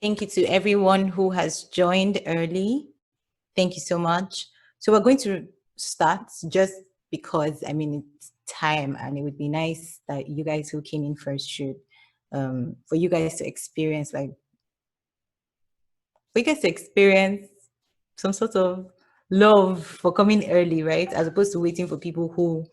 Thank you to everyone who has joined early. Thank you so much. So we're going to start just because, I mean, it's time and it would be nice that you guys who came in first should, for you guys to experience, some sort of love for coming early, right? As opposed to waiting for people who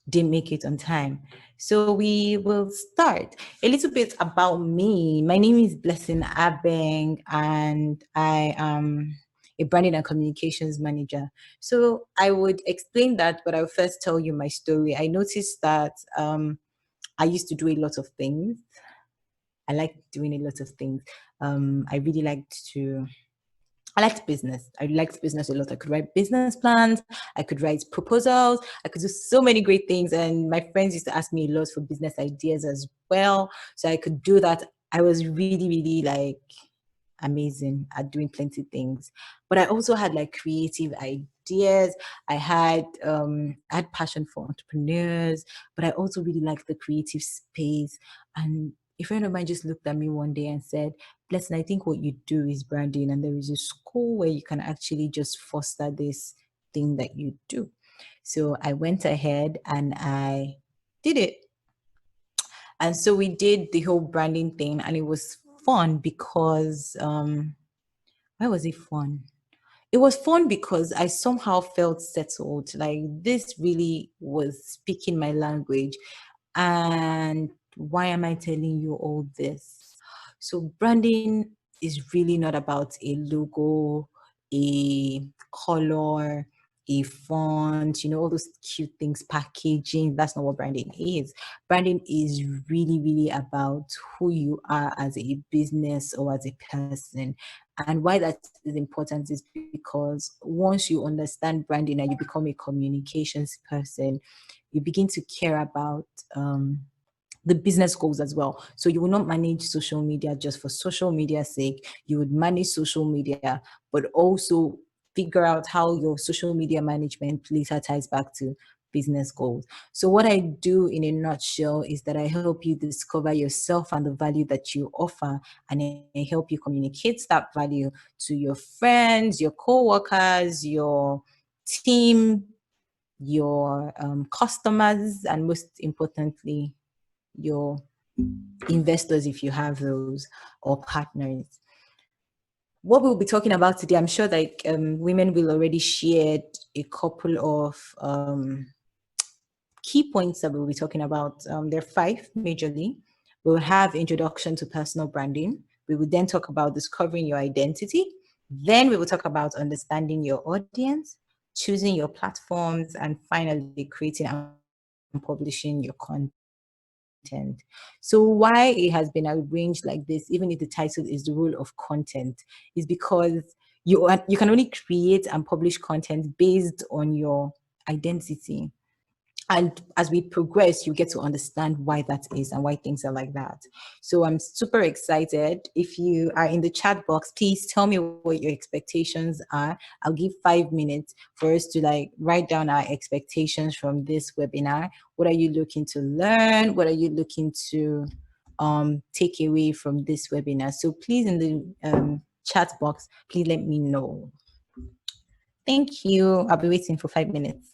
didn't make it on time. So we will start. A little bit about me. My name is Blessing Abeng and I am a branding and communications manager. So I would explain that, but I'll first tell you my story. I noticed that I used to do a lot of things. I like doing a lot of things. I really I liked business. I liked business a lot. I could write business plans. I could write proposals. I could do so many great things. And my friends used to ask me a lot for business ideas as well. So I could do that. I was really, really amazing at doing plenty of things. But I also had creative ideas. I had passion for entrepreneurs, but I also really liked the creative space. And a friend of mine just looked at me one day and said, Blessing, I think what you do is branding, and there is a school where you can actually just foster this thing that you do. So I went ahead and I did it. And so we did the whole branding thing, and it was fun because why was it fun? It was fun because I somehow felt settled. Like this really was speaking my language. And why am I telling you all this? So branding is really not about a logo, a color, a font, all those cute things, packaging. That's not what branding is. Branding is really, really about who you are as a business or as a person. And why that is important is because once you understand branding and you become a communications person, you begin to care about the business goals as well. So you will not manage social media just for social media's sake. You would manage social media, but also figure out how your social media management later ties back to business goals. So what I do in a nutshell is that I help you discover yourself and the value that you offer, and I help you communicate that value to your friends, your co-workers, your team, your customers, and most importantly, your investors if you have those, or partners. What we'll be talking about today, I'm sure that women will already shared a couple of key points that we'll be talking about. There are 5 majorly. We'll have introduction to personal branding. We will then talk about discovering your identity. Then we will talk about understanding your audience, choosing your platforms, and finally creating and publishing your content. So why it has been arranged like this, even if the title is the role of content, is because you can only create and publish content based on your identity. And as we progress, you get to understand why that is and why things are like that. So I'm super excited. If you are in the chat box, please tell me what your expectations are. I'll give 5 minutes for us to write down our expectations from this webinar. What are you looking to learn? What are you looking to take away from this webinar? So please, in the chat box, please let me know. Thank you. I'll be waiting for 5 minutes.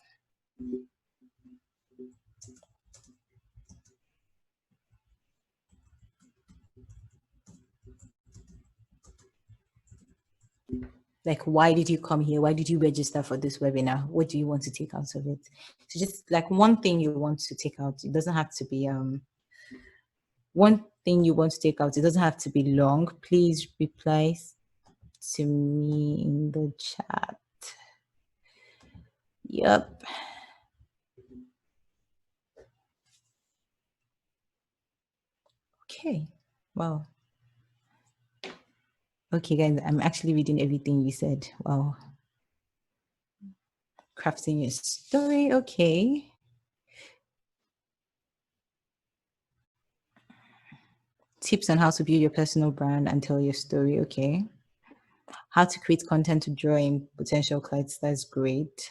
Why did you come here? Why did you register for this webinar? What do you want to take out of it? So just one thing you want to take out. It doesn't have to be one thing you want to take out. It doesn't have to be long. Please reply to me in the chat. Yep. Okay. Wow. Okay, guys, I'm actually reading everything you said. Wow. Crafting your story. Okay. Tips on how to build your personal brand and tell your story. Okay. How to create content to draw in potential clients. That's great.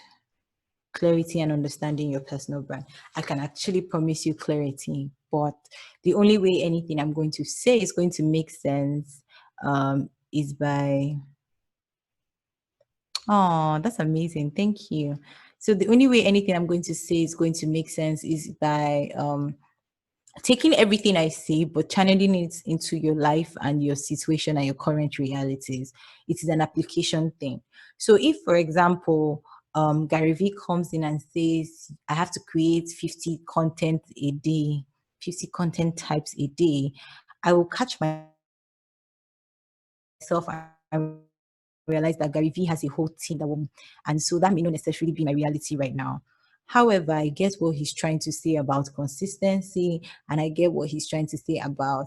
Clarity and understanding your personal brand. I can actually promise you clarity, but the only way anything I'm going to say is going to make sense is by, oh, that's amazing. Thank you. So the only way anything I'm going to say is going to make sense is by taking everything I say, but channeling it into your life and your situation and your current realities. It is an application thing. So if, for example, Gary Vee comes in and says, I have to create 50 content a day, 50 content types a day, I will catch myself and realize that Gary Vee has a whole team that will, and so that may not necessarily be my reality right now. However, I get what he's trying to say about consistency, and I get what he's trying to say about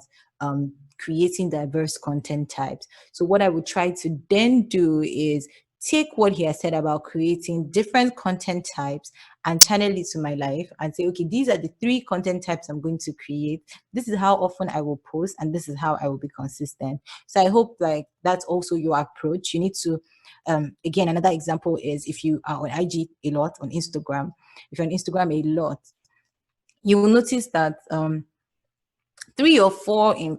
creating diverse content types. So what I would try to then do is take what he has said about creating different content types and channel it to my life and say, okay, these are the three content types I'm going to create. This is how often I will post, and this is how I will be consistent. So I hope like that's also your approach. You need to, again, another example is if you are on IG a lot, on Instagram, if you're on Instagram a lot, you will notice that three or four in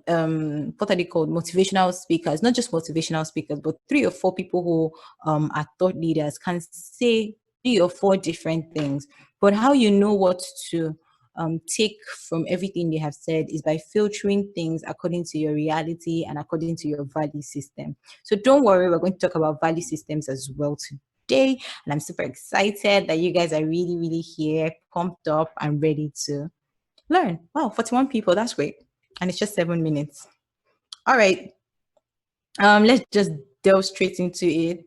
what are they called, motivational speakers, not just motivational speakers, but three or four people who are thought leaders can say three or four different things. But how you know what to take from everything they have said is by filtering things according to your reality and according to your value system. So don't worry, we're going to talk about value systems as well today, and I'm super excited that you guys are really, really here, pumped up and ready to learn. Wow, 41 people, that's great. And it's just 7 minutes. All right. Let's just delve straight into it.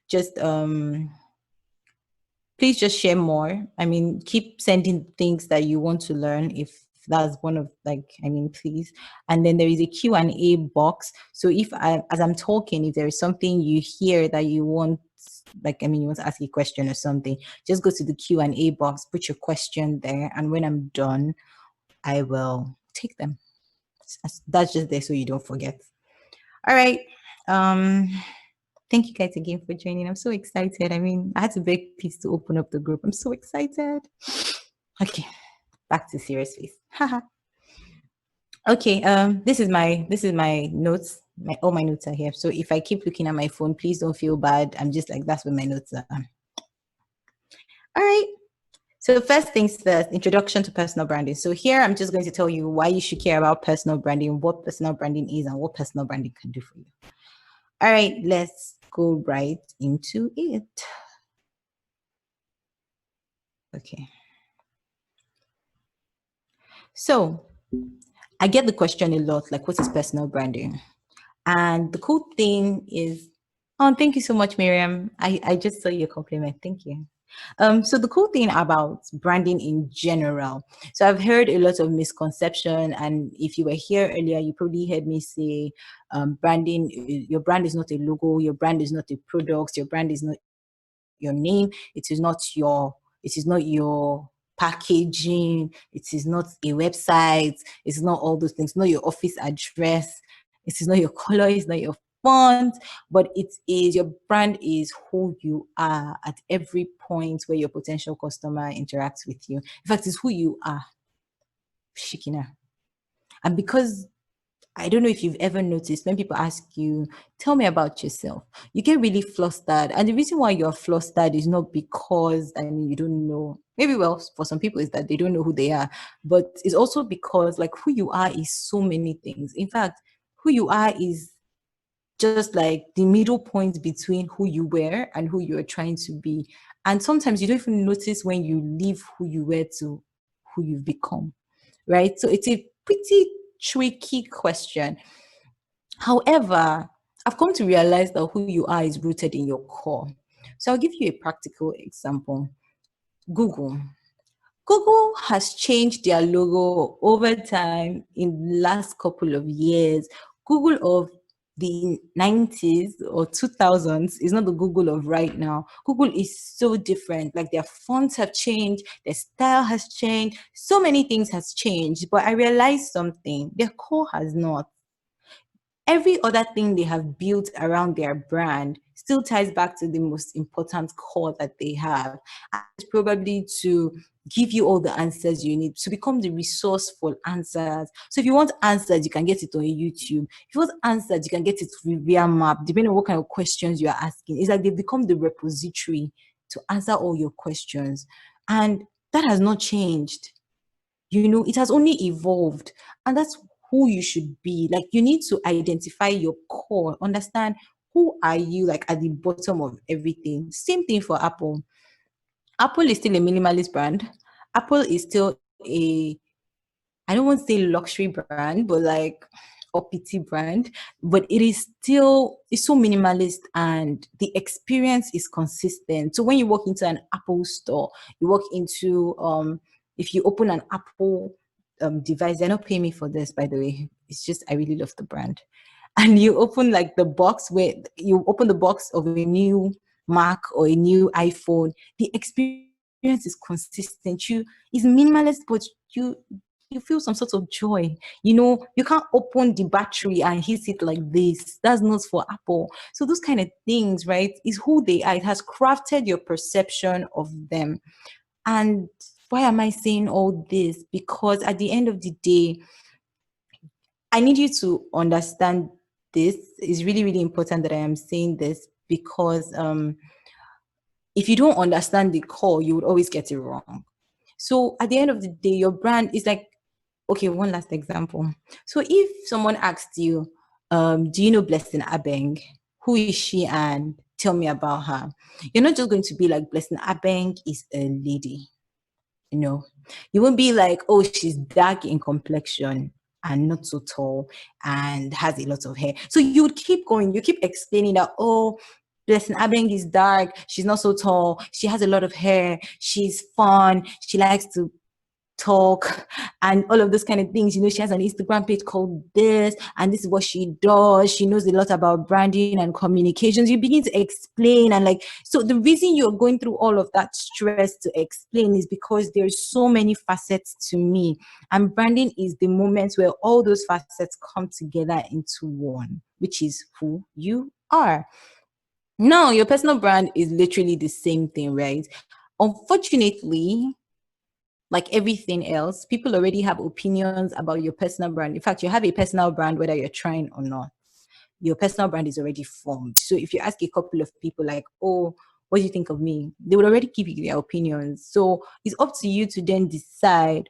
Just please just share more. I mean, keep sending things that you want to learn if that's one of like, I mean, please. And then there is a Q&A box. So as I'm talking, if there is something you hear that you want, like, I mean, you want to ask a question or something, just go to the Q&A box, put your question there. And when I'm done, I will take them. That's just there so you don't forget. All right. Thank you guys again for joining. I'm so excited. I mean, I had to beg peace to open up the group. I'm so excited. Okay, back to serious face. Okay, this is my notes. All my notes are here. So if I keep looking at my phone, please don't feel bad. I'm just like, that's where my notes are. All right. So first things first, introduction to personal branding. So here I'm just going to tell you why you should care about personal branding, what personal branding is, and what personal branding can do for you. All right, let's go right into it. Okay. So I get the question a lot, like, what is personal branding? And the cool thing is, oh, thank you so much, Miriam. I just saw your compliment. Thank you. So the cool thing about branding in general, so I've heard a lot of misconception, and if you were here earlier, you probably heard me say branding, your brand is not a logo, your brand is not a product, your brand is not your name, it is not your packaging, it is not a website, it's not all those things, not your office address, it is not your color, it's not your font, but it is, your brand is who you are at every point where your potential customer interacts with you. In fact, it's who you are, Shikina. And because I don't know if you've ever noticed when people ask you, tell me about yourself, you get really flustered. And the reason why you're flustered is not because, I mean, you don't know. Maybe, well, for some people, is that they don't know who they are. But it's also because, like, who you are is so many things. In fact, who you are is just like the middle point between who you were and who you're trying to be. And sometimes you don't even notice when you leave who you were to who you've become, right? So it's a pretty tricky question. However, I've come to realize that who you are is rooted in your core. So I'll give you a practical example. Google. Google has changed their logo over time in the last couple of years. Google of the 90s or 2000s is not the Google of right now. Google is so different. Like, their fonts have changed, their style has changed, so many things has changed. But I realized something, their core has not. Every other thing they have built around their brand still ties back to the most important core that they have. And it's probably to give you all the answers you need to become the resource for answers. So if you want answers, you can get it on YouTube. If you want answers, you can get it via map, depending on what kind of questions you are asking. It's like they become the repository to answer all your questions. And that has not changed. It has only evolved. And that's who you should be. Like, you need to identify your core, understand who are you, like, at the bottom of everything. Same thing for Apple. Apple is still a minimalist brand. Apple is still I don't want to say luxury brand, but like uppity brand, but it's so minimalist and the experience is consistent. So when you walk into an Apple store, you walk into, if you open an Apple device, they're not paying me for this, by the way. It's just, I really love the brand. And you open like the box where you open the box of a new Mac or a new iPhone, the experience is consistent. It's minimalist, but you feel some sort of joy. You can't open the battery and hit it like this. That's not for Apple. So those kind of things, right, is who they are. It has crafted your perception of them. And why am I saying all this? Because at the end of the day, I need you to understand this. It's really, really important that I am saying this, because if you don't understand the core, you would always get it wrong. So at the end of the day, your brand is like, okay, one last example. So if someone asked you, do you know Blessing Abeng? Who is she and tell me about her? You're not just going to be like, Blessing Abeng is a lady. You won't be like, oh, she's dark in complexion and not so tall and has a lot of hair. So you would keep going. You keep explaining that, oh, Blessing Abeng is dark. She's not so tall. She has a lot of hair. She's fun. She likes to talk and all of those kind of things. She has an Instagram page called this, and this is what she does. She knows a lot about branding and communications. You begin to explain, and so the reason you're going through all of that stress to explain is because there's so many facets to me, and branding is the moment where all those facets come together into one, which is who you are. Now, your personal brand is literally the same thing, right? Unfortunately, like everything else, people already have opinions about your personal brand. In fact, you have a personal brand whether you're trying or not. Your personal brand is already formed. So if you ask a couple of people like, oh, what do you think of me? They would already give you their opinions. So it's up to you to then decide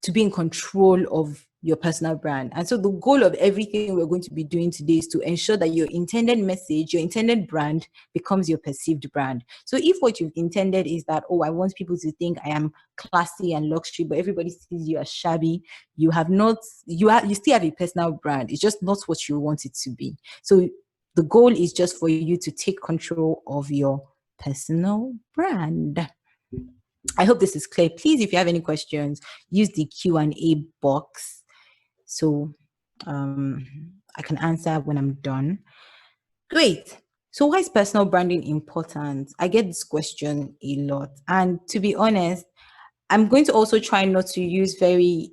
to be in control of your personal brand. And so the goal of everything we're going to be doing today is to ensure that your intended message, your intended brand becomes your perceived brand. So if what you've intended is that, oh, I want people to think I am classy and luxury, but everybody sees you as shabby, you still have a personal brand. It's just not what you want it to be. So the goal is just for you to take control of your personal brand. I hope this is clear. Please, if you have any questions, use the Q&A box so I can answer when I'm done. Great. So why is personal branding important? I get this question a lot. And to be honest, I'm going to also try not to use very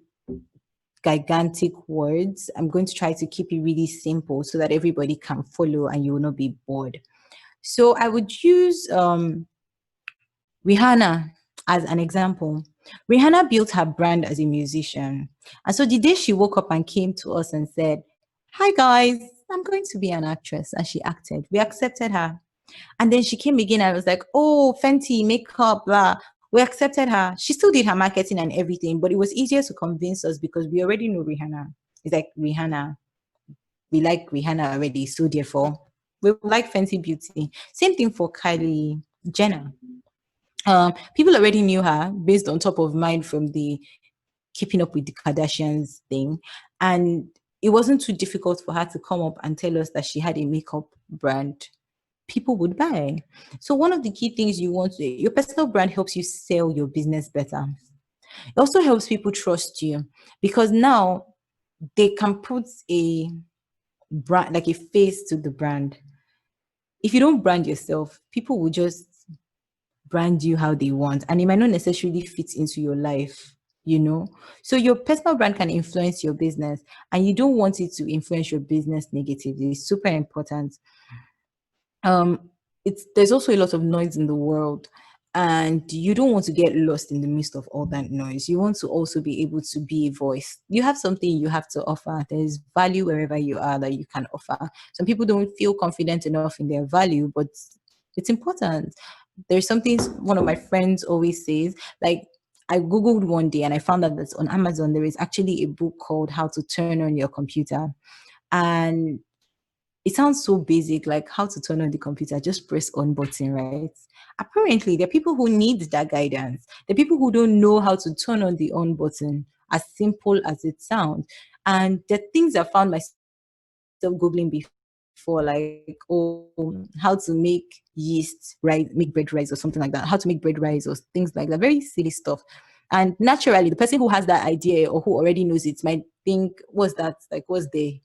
gigantic words. I'm going to try to keep it really simple so that everybody can follow and you will not be bored. So I would use Rihanna as an example. Rihanna built her brand as a musician. And so the day she woke up and came to us and said, hi guys, I'm going to be an actress, and she acted, we accepted her. And then she came again and was like, oh, Fenty, makeup, blah. We accepted her. She still did her marketing and everything, but it was easier to convince us because we already know Rihanna. It's like, Rihanna, we like Rihanna already, so therefore we like Fenty Beauty. Same thing for Kylie Jenner. People already knew her based on top of mind from the Keeping Up with the Kardashians thing. And it wasn't too difficult for her to come up and tell us that she had a makeup brand people would buy. So one of the key things your personal brand helps you sell your business better. It also helps people trust you because now they can put a brand, like a face to the brand. If you don't brand yourself, people will just brand you how they want, and it might not necessarily fit into your life, So your personal brand can influence your business, and you don't want it to influence your business negatively. It's super important. There's also a lot of noise in the world, and you don't want to get lost in the midst of all that noise. You want to also be able to be a voice. You have something you have to offer. There's value wherever you are that you can offer. Some people don't feel confident enough in their value, but it's important. There's something one of my friends always says, like, I Googled one day and I found out that on Amazon there is actually a book called How to Turn on Your Computer. And it sounds so basic, like how to turn on the computer, just press on button, right? Apparently, there are people who need that guidance. There are people who don't know how to turn on the on button, as simple as it sounds. And the things I found myself Googling before, like, how to make yeast, right? Make bread rise or something like that. How to make bread rise or things like that. Very silly stuff. And naturally, the person who has that idea or who already knows it might think, what's that? Like, what's the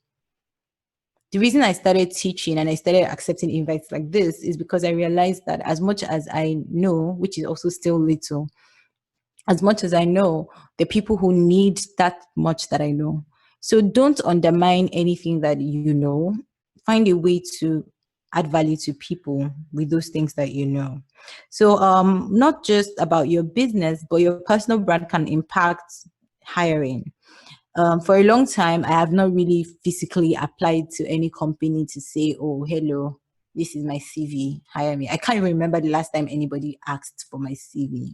reason I started teaching and I started accepting invites like this is because I realized that as much as I know, which is also still little, as much as I know, the people who need that much that I know. So don't undermine anything that you know. Find a way to add value to people with those things that you know. So not just about your business, but your personal brand can impact hiring. For a long time, I have not really physically applied to any company to say, oh, hello, this is my CV, hire me. I can't even remember the last time anybody asked for my CV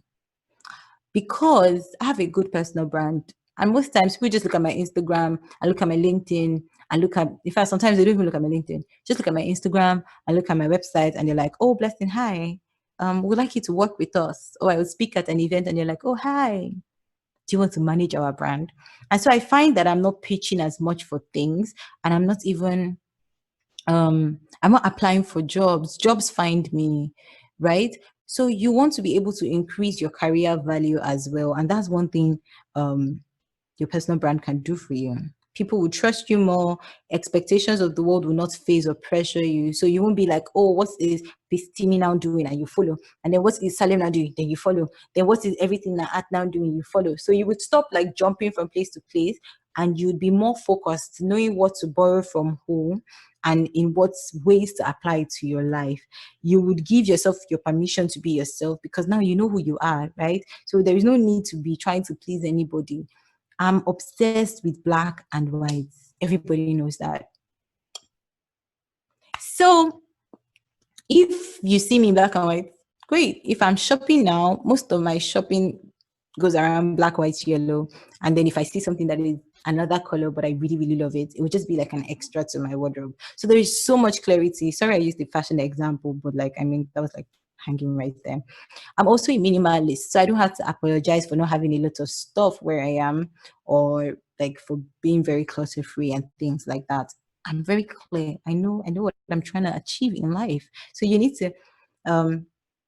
because I have a good personal brand. And most times people just look at my Instagram and look at my LinkedIn and look at, in fact, sometimes they don't even look at my LinkedIn, just look at my Instagram and look at my website and they're like, oh, Blessing, hi. We'd like you to work with us. Or I will speak at an event and you're like, oh, hi. Do you want to manage our brand? And so I find that I'm not pitching as much for things and I'm not even, I'm not applying for jobs. Jobs find me, right? So you want to be able to increase your career value as well. And that's one thing your personal brand can do for you. People will trust you more. Expectations of the world will not phase or pressure you. So you won't be like, oh, what is this Timmy now doing? And you follow. And then what is Salim now doing? Then you follow. Then what is everything that Art now doing? You follow. So you would stop like jumping from place to place and you'd be more focused, knowing what to borrow from who and in what ways to apply it to your life. You would give yourself your permission to be yourself because now you know who you are, right? So there is no need to be trying to please anybody. I'm obsessed with black and white. Everybody knows that. So if you see me in black and white, great. If I'm shopping now, most of my shopping goes around black, white, yellow. And then if I see something that is another color, but I really, really love it, it would just be like an extra to my wardrobe. So there is so much clarity. Sorry, I used the fashion example, but like, I mean, that was like hanging right there. I'm also a minimalist, so I don't have to apologize for not having a lot of stuff where I am or like for being very clutter free and things like that. I'm very clear. I know what I'm trying to achieve in life. So you need to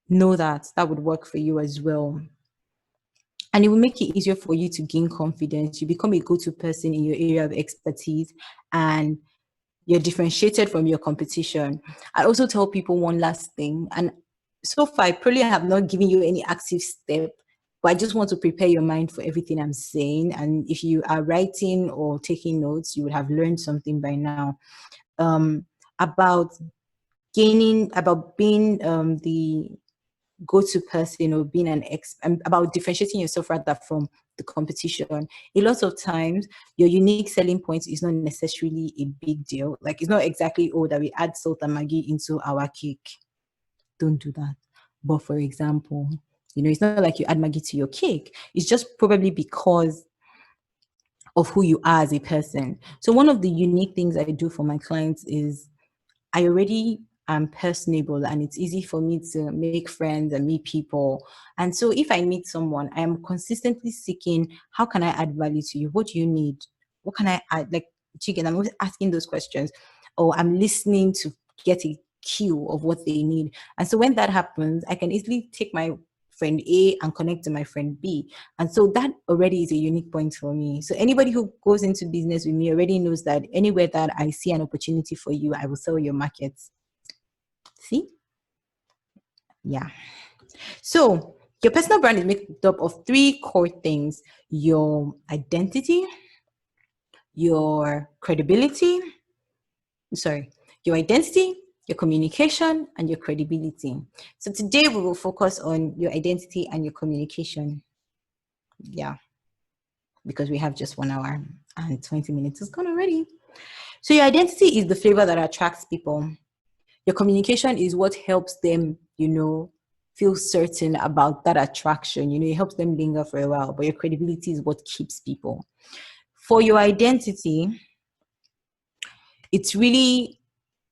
know that that would work for you as well. And it will make it easier for you to gain confidence. You become a go-to person in your area of expertise and you're differentiated from your competition. I also tell people one last thing, and so far I probably have not given you any active step, but I just want to prepare your mind for everything I'm saying. And if you are writing or taking notes, you would have learned something by now about about being the go-to person or being about differentiating yourself rather from the competition. A lot of times your unique selling point is not necessarily a big deal. Like it's not exactly, oh, that we add salt and maggi into our cake. Don't do that. But for example, you know, it's not like you add maggi to your cake. It's just probably because of who you are as a person. So one of the unique things I do for my clients is I already am personable and it's easy for me to make friends and meet people. And so if I meet someone, I am consistently seeking, how can I add value to you? What do you need? What can I add? Like, chicken, I'm always asking those questions. Or I'm listening to get a cue of what they need. And so when that happens, I can easily take my friend A and connect to my friend B. And so that already is a unique point for me. So anybody who goes into business with me already knows that anywhere that I see an opportunity for you, I will sell your markets. See? Yeah. So your personal brand is made up of three core things: your identity, your credibility, your identity, your communication, and your credibility. So today we will focus on your identity and your communication. Yeah, because we have just 1 hour and 20 minutes is gone already. So your identity is the flavor that attracts people. Your communication is what helps them, feel certain about that attraction. It helps them linger for a while, but your credibility is what keeps people. For your identity, it's really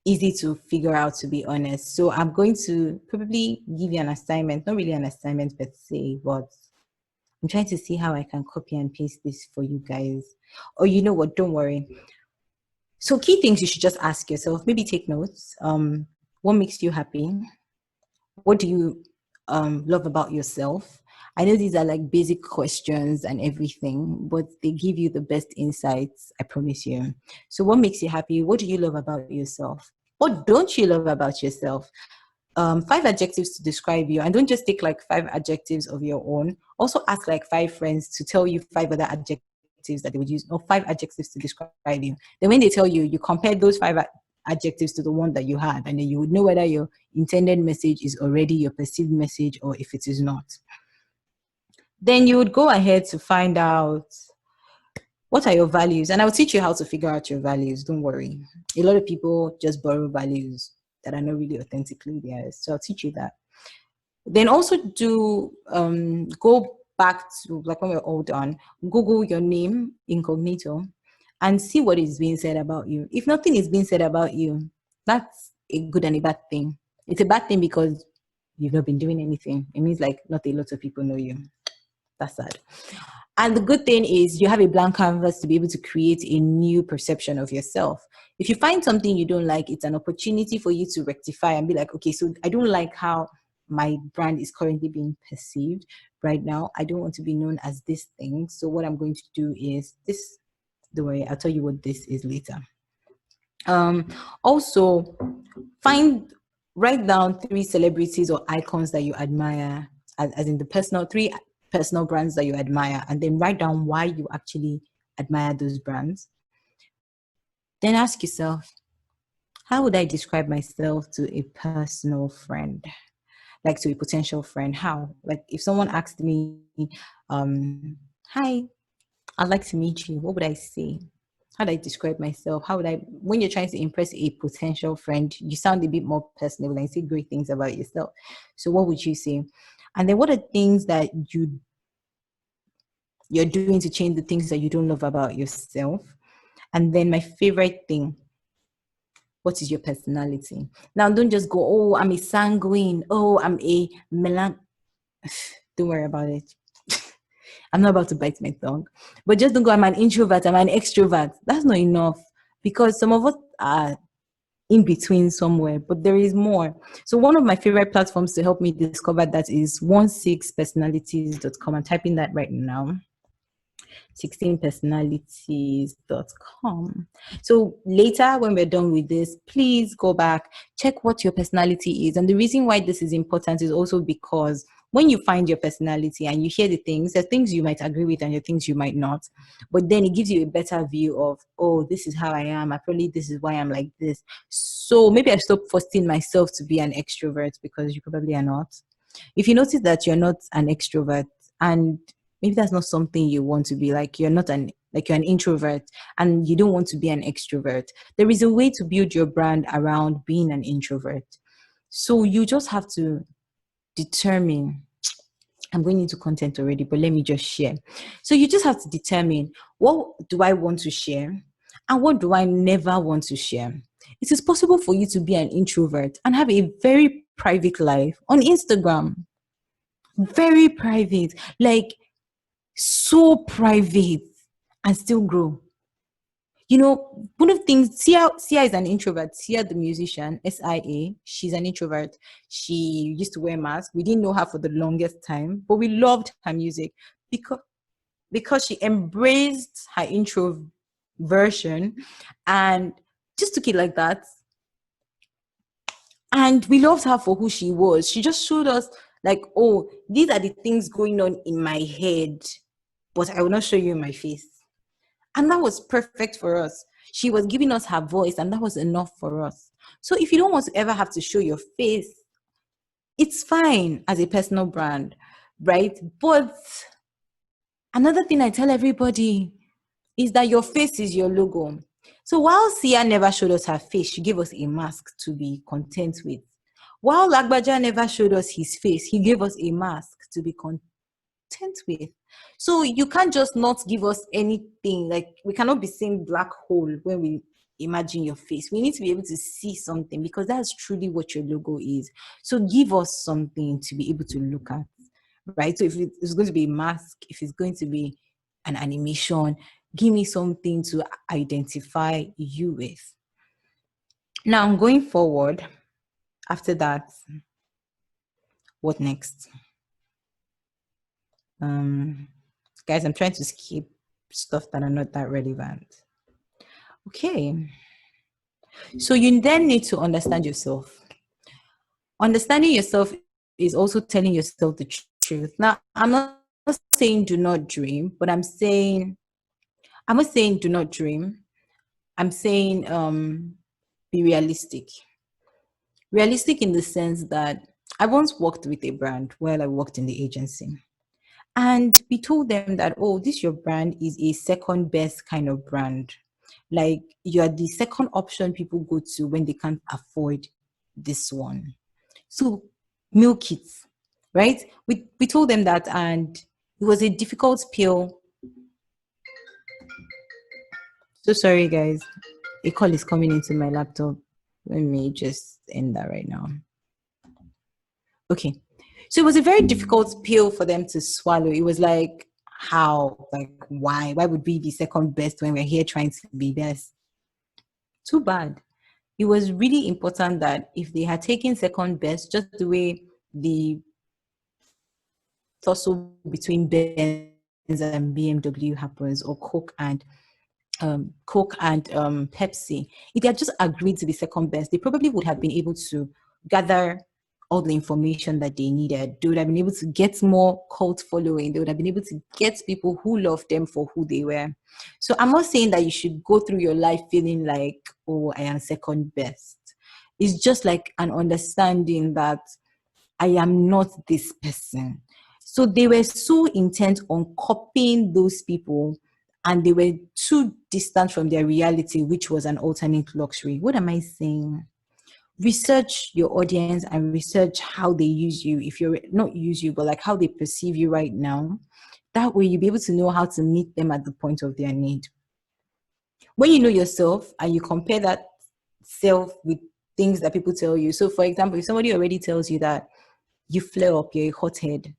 easy to figure out, to be honest. So I'm going to probably give you an assignment, not really an assignment per se, but I'm trying to see how I can copy and paste this for you guys. Or you know what, don't worry. So key things you should just ask yourself, maybe take notes. What makes you happy? What do you love about yourself? I know these are like basic questions and everything, but they give you the best insights, I promise you. So what makes you happy? What do you love about yourself? What don't you love about yourself? 5 adjectives to describe you, and don't just take like 5 adjectives of your own. Also ask like 5 friends to tell you 5 other adjectives that they would use, or 5 adjectives to describe you. Then when they tell you, you compare those 5 adjectives to the one that you had, and then you would know whether your intended message is already your perceived message or if it is not. Then you would go ahead to find out what are your values, and I'll teach you how to figure out your values. Don't worry. A lot of people just borrow values that are not really authentically theirs. So I'll teach you that. Then also do go back to, like, when we're all done, Google your name incognito and see what is being said about you. If nothing is being said about you, that's a good and a bad thing. It's a bad thing because you've not been doing anything. It means like not a lot of people know you. That's sad. And the good thing is you have a blank canvas to be able to create a new perception of yourself. If you find something you don't like, it's an opportunity for you to rectify and be like, okay, so I don't like how my brand is currently being perceived right now. I don't want to be known as this thing. So what I'm going to do is this. Don't worry, I'll tell you what this is later. Also, write down 3 celebrities or icons that you admire, as in the 3 personal brands that you admire, and then write down why you actually admire those brands. Then ask yourself, how would I describe myself to a personal friend? Like to a potential friend? How? Like if someone asked me, hi, I'd like to meet you, what would I say? How do I describe myself? When you're trying to impress a potential friend, you sound a bit more personal and say great things about yourself. So what would you say? And then what are things that you're doing to change the things that you don't love about yourself? And then my favorite thing, what is your personality? Now, don't just go, oh, I'm a sanguine. Oh, I'm a Don't worry about it. I'm not about to bite my tongue. But just don't go, I'm an introvert, I'm an extrovert. That's not enough, because some of us are in between somewhere, but there is more. So one of my favorite platforms to help me discover that is 16personalities.com. I'm typing that right now. 16personalities.com. So later, when we're done with this, please go back, check what your personality is. And the reason why this is important is also because when you find your personality and you hear the things, there are things you might agree with and there are things you might not. But then it gives you a better view of, oh, this is how I am. This is why I'm like this. So maybe I stop forcing myself to be an extrovert, because you probably are not. If you notice that you're not an extrovert, and maybe that's not something you want to be, like you're an introvert and you don't want to be an extrovert, there is a way to build your brand around being an introvert. So you just have to determine, I'm going into content already, but let me just share. So you just have to determine, what do I want to share and what do I never want to share? It is possible for you to be an introvert and have a very private life on Instagram. Very private, like so private, and still grow. One of the things, Sia is an introvert. Sia, the musician, SIA, she's an introvert. She used to wear masks. We didn't know her for the longest time, but we loved her music because she embraced her introversion and just took it like that. And we loved her for who she was. She just showed us, like, oh, these are the things going on in my head, but I will not show you in my face. And that was perfect for us. She was giving us her voice, and that was enough for us. So if you don't want to ever have to show your face, it's fine as a personal brand, right? But another thing I tell everybody is that your face is your logo. So while Sia never showed us her face, she gave us a mask to be content with. While Lagbaja never showed us his face, he gave us a mask to be content with. So you can't just not give us anything. Like, we cannot be seeing black hole when we imagine your face. We need to be able to see something, because that's truly what your logo is. So give us something to be able to look at, right? So if it's going to be a mask, if it's going to be an animation, give me something to identify you with. Now, I'm going forward. After that, what next? Guys, I'm trying to skip stuff that are not that relevant. Okay. So you then need to understand yourself. Understanding yourself is also telling yourself the truth. Now, I'm not saying do not dream, but I'm not saying do not dream. I'm saying be realistic. Realistic in the sense that I once worked with a brand while I worked in the agency. And we told them that, oh, this your brand is a second best kind of brand. Like, you're the second option people go to when they can't afford this one. So milk it, right? We told them that, and it was a difficult pill. So sorry, guys. A call is coming into my laptop. Let me just end that right now. Okay. So it was a very difficult pill for them to swallow. It was like, how? Like, why? Why would we be second best when we're here trying to be best? Too bad. It was really important that if they had taken second best, just the way the tussle between Benz and BMW happens, or Coke and Pepsi, if they had just agreed to be second best, they probably would have been able to gather all the information that they needed. They would have been able to get more cult following. They would have been able to get people who love them for who they were. So I'm not saying that you should go through your life feeling like, oh, I am second best. It's just like an understanding that I am not this person. So they were so intent on copying those people, and they were too distant from their reality, which was an alternate luxury. What am I saying? Research your audience and research how they use you. If you're not use you, but like how they perceive you right now. That way you'll be able to know how to meet them at the point of their need. When you know yourself and you compare that self with things that people tell you. So for example, if somebody already tells you that you flare up, you're a hothead,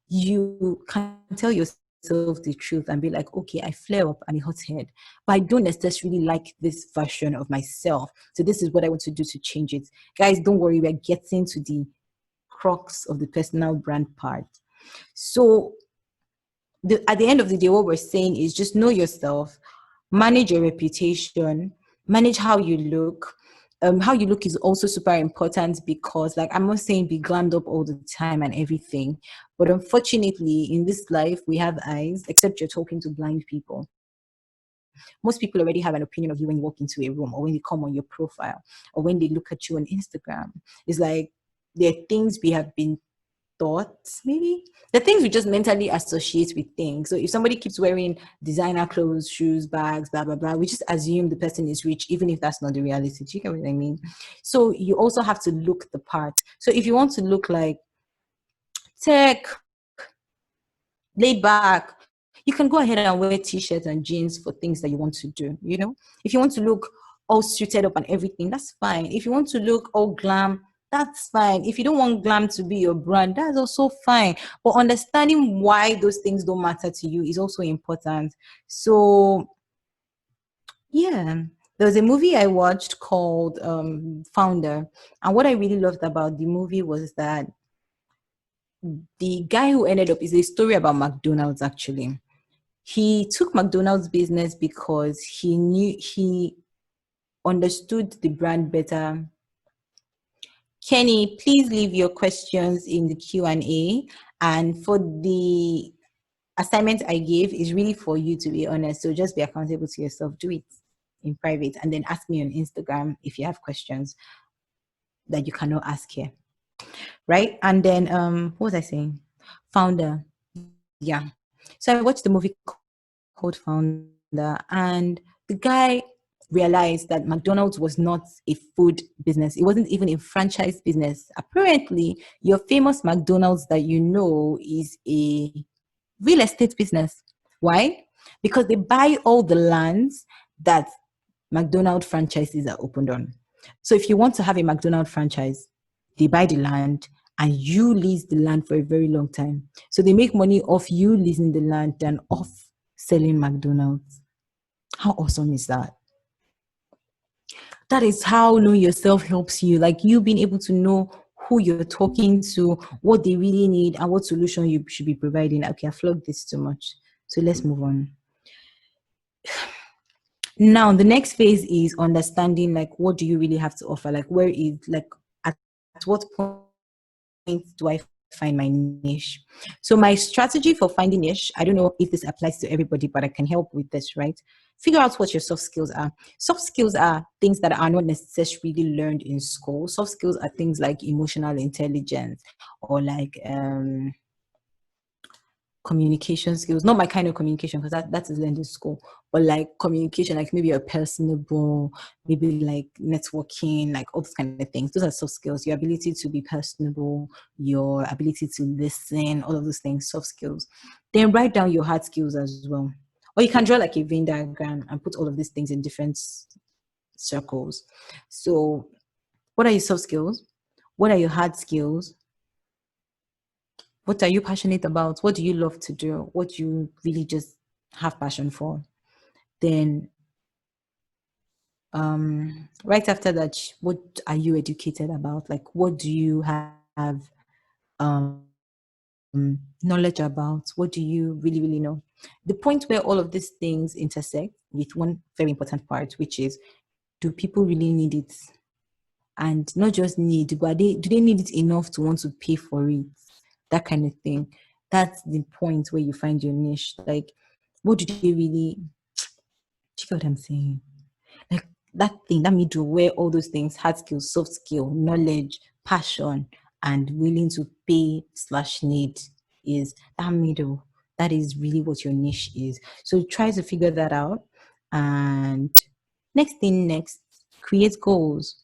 you can tell yourself the truth and be like, okay, I flare up, I'm a hothead, but I don't necessarily like this version of myself. So this is what I want to do to change it. Guys, don't worry, we're getting to the crux of the personal brand part. So at the end of the day, what we're saying is just know yourself, manage your reputation, manage how you look. How you look is also super important, because like, I'm not saying be glammed up all the time and everything, but unfortunately in this life we have eyes, except you're talking to blind people. Most people already have an opinion of you when you walk into a room, or when you come on your profile, or when they look at you on Instagram. It's like, there are things we have been thoughts, maybe the things we just mentally associate with things. So if somebody keeps wearing designer clothes, shoes, bags, blah blah blah, we just assume the person is rich, even if that's not the reality. Do you get what I mean? So you also have to look the part. So if you want to look like tech, laid back, you can go ahead and wear t-shirts and jeans for things that you want to do. You know, if you want to look all suited up and everything, that's fine. If you want to look all glam, that's fine. If you don't want glam to be your brand, that's also fine. But understanding why those things don't matter to you is also important. So yeah, there was a movie I watched called Founder, and what I really loved about the movie was that the guy who ended up, is a story about McDonald's actually. He took McDonald's business because he understood the brand better. Kenny, please leave your questions in the Q&A. And for the assignment I gave is really for you to be honest. So just be accountable to yourself. Do it in private and then ask me on Instagram if you have questions that you cannot ask here. Right. And then what was I saying? Founder. Yeah. So I watched the movie called Founder, and the guy realized that McDonald's was not a food business. It wasn't even a franchise business. Apparently, your famous McDonald's that you know is a real estate business. Why? Because they buy all the lands that McDonald's franchises are opened on. So if you want to have a McDonald's franchise, they buy the land and you lease the land for a very long time. So they make money off you leasing the land than off selling McDonald's. How awesome is that? That is how knowing yourself helps you. Like you being able to know who you're talking to, what they really need, and what solution you should be providing. Okay, I flogged this too much. So let's move on. Now, the next phase is understanding like what do you really have to offer? Like where is like at what point do I find my niche? So my strategy for finding niche, I don't know if this applies to everybody, but I can help with this, right? Figure out what your soft skills are. Soft skills are things that are not necessarily learned in school. Soft skills are things like emotional intelligence or like communication skills, not my kind of communication because that is learned in school, but like communication, like maybe you're personable, maybe like networking, like all those kind of things. Those are soft skills. Your ability to be personable, your ability to listen, all of those things, soft skills. Then write down your hard skills as well. Or you can draw like a Venn diagram and put all of these things in different circles. So what are your soft skills? What are your hard skills? What are you passionate about? What do you love to do? What do you really just have passion for? Then right after that, what are you educated about? Like what do you have knowledge about? What do you really, really know? The point where all of these things intersect with one very important part, which is, do people really need it? And not just need, but do they need it enough to want to pay for it? That kind of thing. That's the point where you find your niche. Like, what do they really, check out what I'm saying? Like that thing, that middle where all those things, hard skills, soft skill, knowledge, passion, and willing to pay slash need is that middle. That is really what your niche is. So try to figure that out. And next, create goals.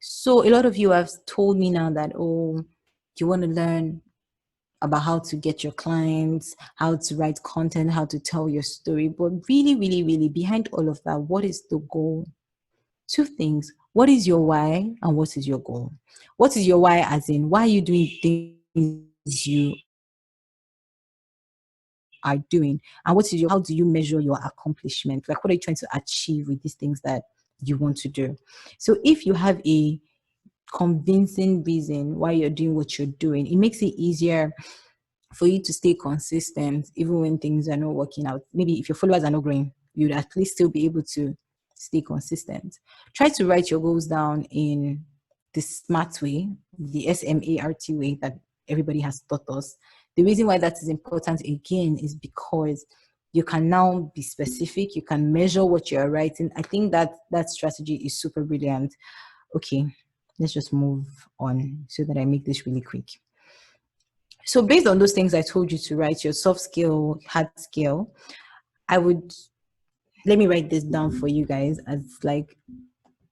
So a lot of you have told me now that, oh, you want to learn about how to get your clients, how to write content, how to tell your story. But really, really, really, behind all of that, what is the goal? Two things. What is your why and what is your goal? What is your why as in why are you doing things you are doing? And what is your, how do you measure your accomplishment? Like what are you trying to achieve with these things that you want to do? So if you have a convincing reason why you're doing what you're doing, it makes it easier for you to stay consistent even when things are not working out. Maybe if your followers are not growing, you'd at least still be able to stay consistent. Try to write your goals down in the SMART way, the SMART way that everybody has taught us. The reason why that is important again is because you can now be specific, you can measure what you're writing. I think that that strategy is super brilliant. Okay, let's just move on so that I make this really quick. So based on those things I told you to write, your soft skill, hard skill, I would, let me write this down for you guys as like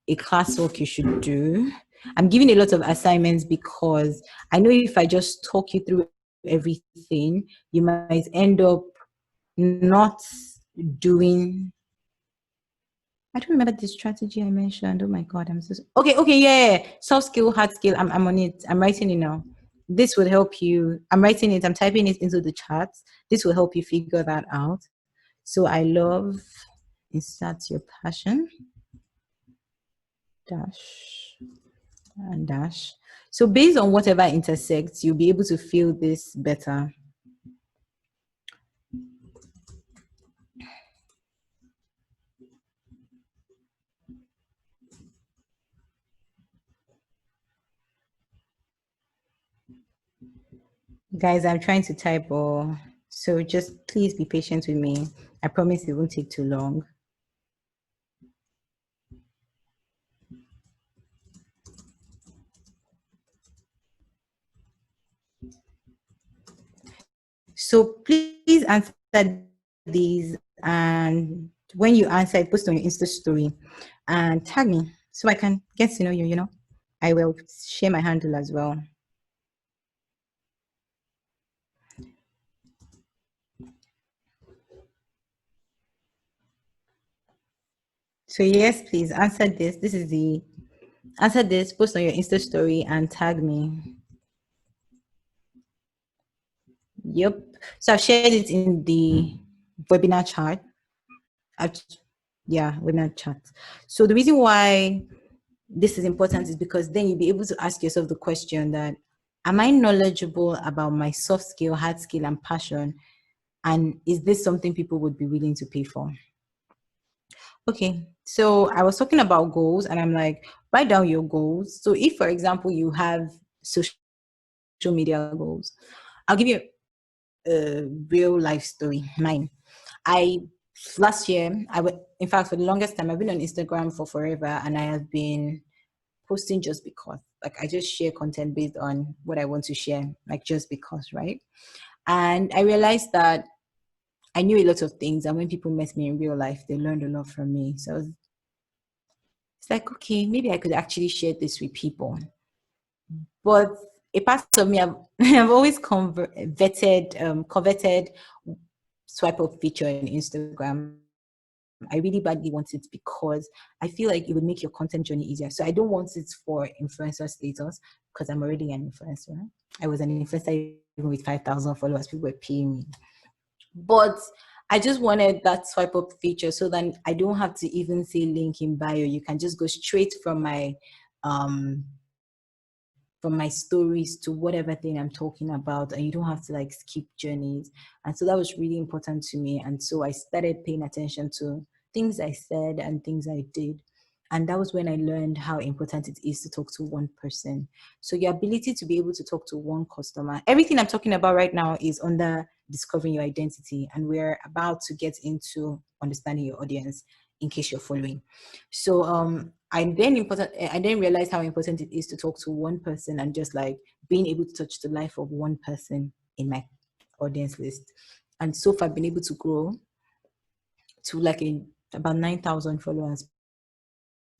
a classwork you should do. I'm giving a lot of assignments because I know if I just talk you through everything, you might end up not doing. I don't remember the strategy I mentioned. Oh my God, I'm so okay. Yeah. Soft skill, hard skill. I'm on it. I'm writing it now. This will help you. I'm writing it. I'm typing it into the chat. This will help you figure that out. So I love, insert your passion, dash and dash. So based on whatever intersects, you'll be able to feel this better. Guys, I'm trying to type, or So just please be patient with me. I promise it won't take too long. So please answer these, and when you answer, post on your Insta story and tag me so I can get to know you. I will share my handle as well. So yes, please answer this. This is the answer this, post on your Insta story and tag me. Yep. So I've shared it in the webinar chat. I've, yeah, webinar chat. So the reason why this is important is because then you'll be able to ask yourself the question that, am I knowledgeable about my soft skill, hard skill, and passion? And is this something people would be willing to pay for? Okay, so I was talking about goals, and I'm like, write down your goals. So if, for example, you have social media goals, I'll give you a real life story. Mine. I last year, in fact, for the longest time, I've been on Instagram for forever, and I have been posting just because. Like, I just share content based on what I want to share, like just because, right? And I realized that I knew a lot of things, and when people met me in real life, they learned a lot from me. So it's like, okay, maybe I could actually share this with people. But a part of me, I've always coveted swipe up feature in Instagram. I really badly want it because I feel like it would make your content journey easier. So I don't want it for influencer status because I'm already an influencer. I was an influencer even with 5,000 followers. People were paying me. But I just wanted that swipe up feature so that I don't have to even say link in bio. You can just go straight um from my stories to whatever thing I'm talking about, and you don't have to like skip journeys. And so that was really important to me. And so I started paying attention to things I said and things I did. And that was when I learned how important it is to talk to one person. So your ability to be able to talk to one customer, everything I'm talking about right now is under discovering your identity. And we're about to get into understanding your audience in case you're following. So I then realized how important it is to talk to one person and just like being able to touch the life of one person in my audience list. And so far I've been able to grow to like about 9,000 followers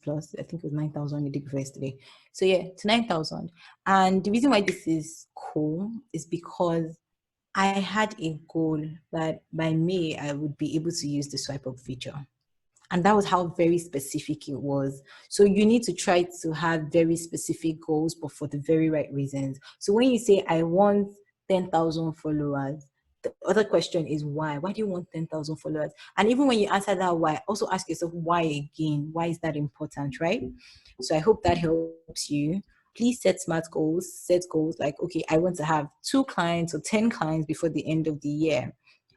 plus. I think it was 9,000 the day before yesterday. So yeah, to 9,000. And the reason why this is cool is because I had a goal that by May I would be able to use the swipe up feature. And that was how very specific it was. So you need to try to have very specific goals, but for the very right reasons. So when you say, I want 10,000 followers, the other question is why? Why do you want 10,000 followers? And even when you answer that why, also ask yourself why again? Why is that important, right? So I hope that helps you. Please set smart goals. Set goals like, okay, I want to have 2 clients or 10 clients before the end of the year.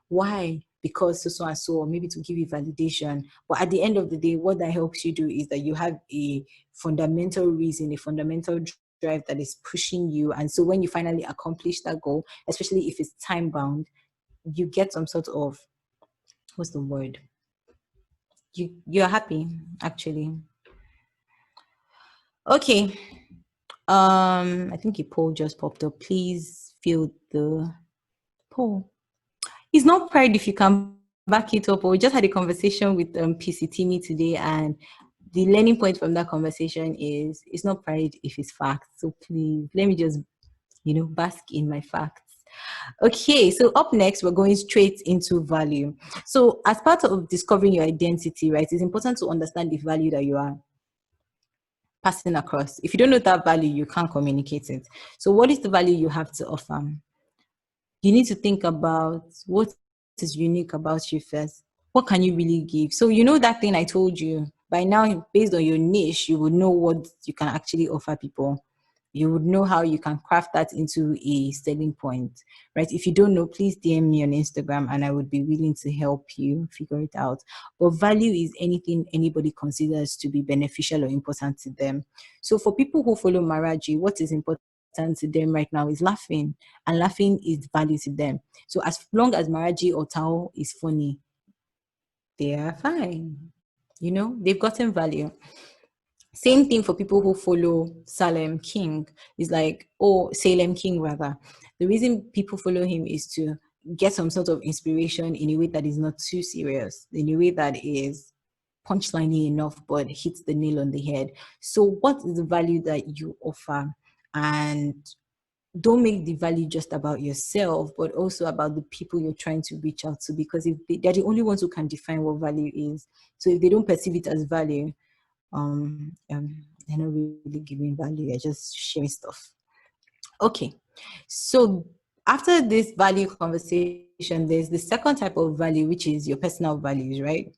Why? Because so and so, or maybe to give you validation. But at the end of the day, what that helps you do is that you have a fundamental reason, a fundamental drive that is pushing you. And so when you finally accomplish that goal, especially if it's time bound, you get some sort of, what's the word? You're happy, actually. Okay. I think a poll just popped up. Please fill the poll. It's not pride if you can back it up. Or we just had a conversation with PCTME today, and the learning point from that conversation is it's not pride if it's facts. So please let me just, bask in my facts. Okay, so up next, we're going straight into value. So as part of discovering your identity, right, it's important to understand the value that you are passing across. If you don't know that value, you can't communicate it. So what is the value you have to offer? You need to think about what is unique about you first. What can you really give? So that thing I told you, by now, based on your niche, you would know what you can actually offer people. You would know how you can craft that into a selling point, right? If you don't know, please DM me on Instagram and I would be willing to help you figure it out. But value is anything anybody considers to be beneficial or important to them. So for people who follow Maraji, what is important important to them right now is laughing, and laughing is value to them. So as long as Maraji or Tao is funny, they are fine. They've gotten value. Same thing for people who follow Salem King. Is like, Salem King rather. The reason people follow him is to get some sort of inspiration in a way that is not too serious, in a way that is punchliney enough but hits the nail on the head. So what is the value that you offer? And don't make the value just about yourself, but also about the people you're trying to reach out to, because if they're the only ones who can define what value is. So if they don't perceive it as value, they're not really giving value, they're just sharing stuff. Okay, so after this value conversation, there's the second type of value, which is your personal values, right?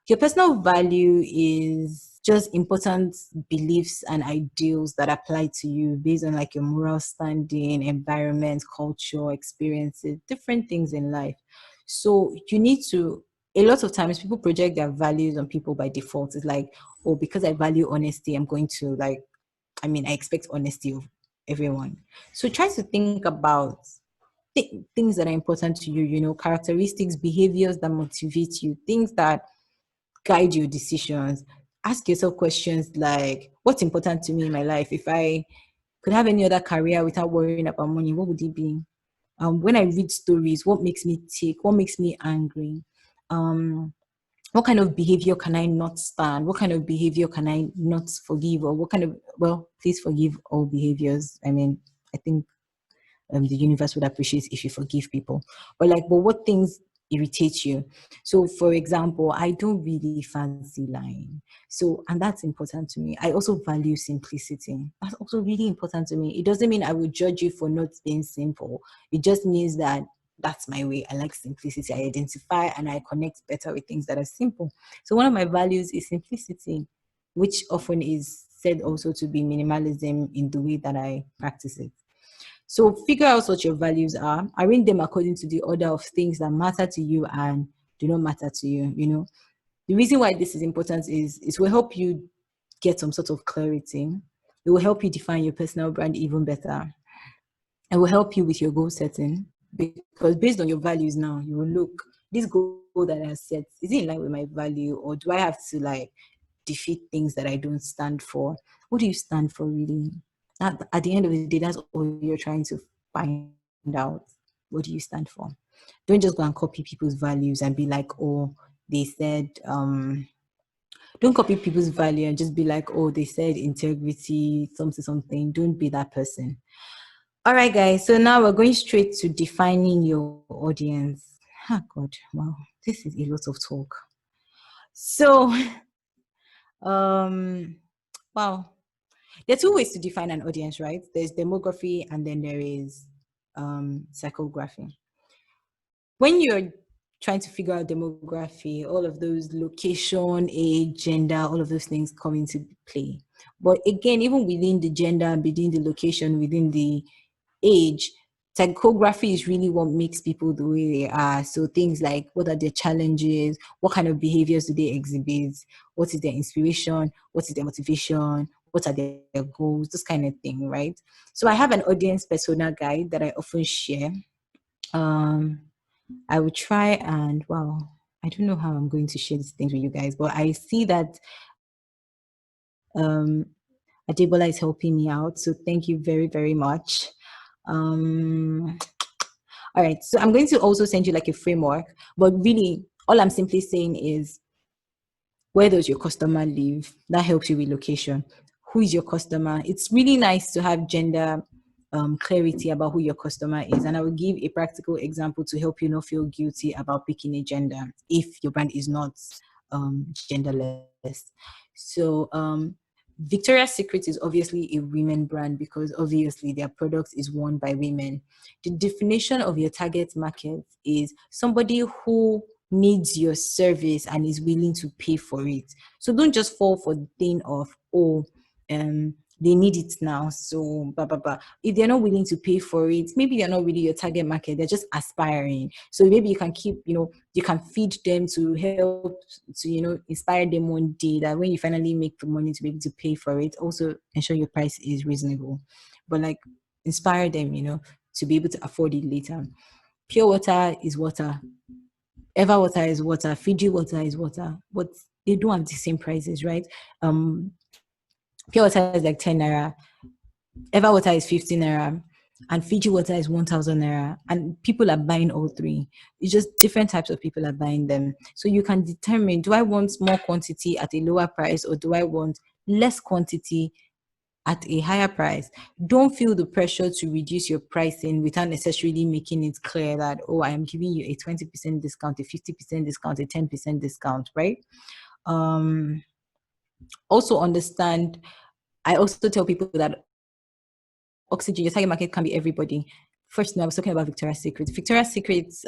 Your personal value is just important beliefs and ideals that apply to you based on like your moral standing, environment, culture, experiences, different things in life. So you need to, a lot of times people project their values on people by default. It's like, because I value honesty, I'm going to I expect honesty of everyone. So try to think about things that are important to you, characteristics, behaviors that motivate you, things that guide your decisions. Ask yourself questions like, what's important to me in my life? If I could have any other career without worrying about money, what would it be? When I read stories, what makes me tick? What makes me angry? What kind of behavior can I not stand? What kind of behavior can I not forgive? Or what kind of, please forgive all behaviors. I think the universe would appreciate if you forgive people. But what things irritate you? So for example, I don't really fancy lying. So, and that's important to me. I also value simplicity. That's also really important to me. It doesn't mean I will judge you for not being simple. It just means that that's my way. I like simplicity. I identify and I connect better with things that are simple. So one of my values is simplicity, which often is said also to be minimalism in the way that I practice it. So figure out what your values are, arrange them according to the order of things that matter to you and do not matter to you. The reason why this is important is it will help you get some sort of clarity. It will help you define your personal brand even better. It will help you with your goal setting, because based on your values now, you will look, this goal that I set, is it in line with my value, or do I have to defeat things that I don't stand for? What do you stand for really? At the end of the day, that's all you're trying to find out. What do you stand for? Don't just go and copy people's values and be like, they said, don't copy people's value and just be like, they said integrity, something. Don't be that person. All right, guys. So now we're going straight to defining your audience. God, wow, this is a lot of talk. So, wow. There are two ways to define an audience, right? There's demography and then there is psychography. When you're trying to figure out demography, all of those location, age, gender, all of those things come into play. But again, even within the gender, within the location, within the age, psychography is really what makes people the way they are. So things like, what are their challenges? What kind of behaviors do they exhibit? What is their inspiration? What is their motivation? What are their goals? This kind of thing, right? So I have an audience persona guide that I often share. I will try and, I don't know how I'm going to share these things with you guys, but I see that Adebola is helping me out. So thank you very, very much. All right. So I'm going to also send you like a framework, but really all I'm simply saying is, where does your customer live? That helps you with location. Who is your customer? It's really nice to have gender clarity about who your customer is. And I will give a practical example to help you not feel guilty about picking a gender if your brand is not genderless. So Victoria's Secret is obviously a women brand because obviously their product is worn by women. The definition of your target market is somebody who needs your service and is willing to pay for it. So don't just fall for the thing of, they need it now, so blah blah blah. If they're not willing to pay for it, maybe they're not really your target market, they're just aspiring. So maybe you can keep, you can feed them to help to, inspire them one day, that when you finally make the money to be able to pay for it, also ensure your price is reasonable. But inspire them, to be able to afford it later. Pure water is water. Ever water is water. Fiji water is water. But they don't have the same prices, right? Pure water is like 10 naira. Ever water is 15 naira. And Fiji water is 1,000 naira. And people are buying all three. It's just different types of people are buying them. So you can determine, do I want more quantity at a lower price, or do I want less quantity at a higher price? Don't feel the pressure to reduce your pricing without necessarily making it clear that, oh, I am giving you a 20% discount, a 50% discount, a 10% discount, right? Also understand, I also tell people that oxygen, your target market can be everybody. First, I was talking about Victoria's Secret. Victoria's Secret's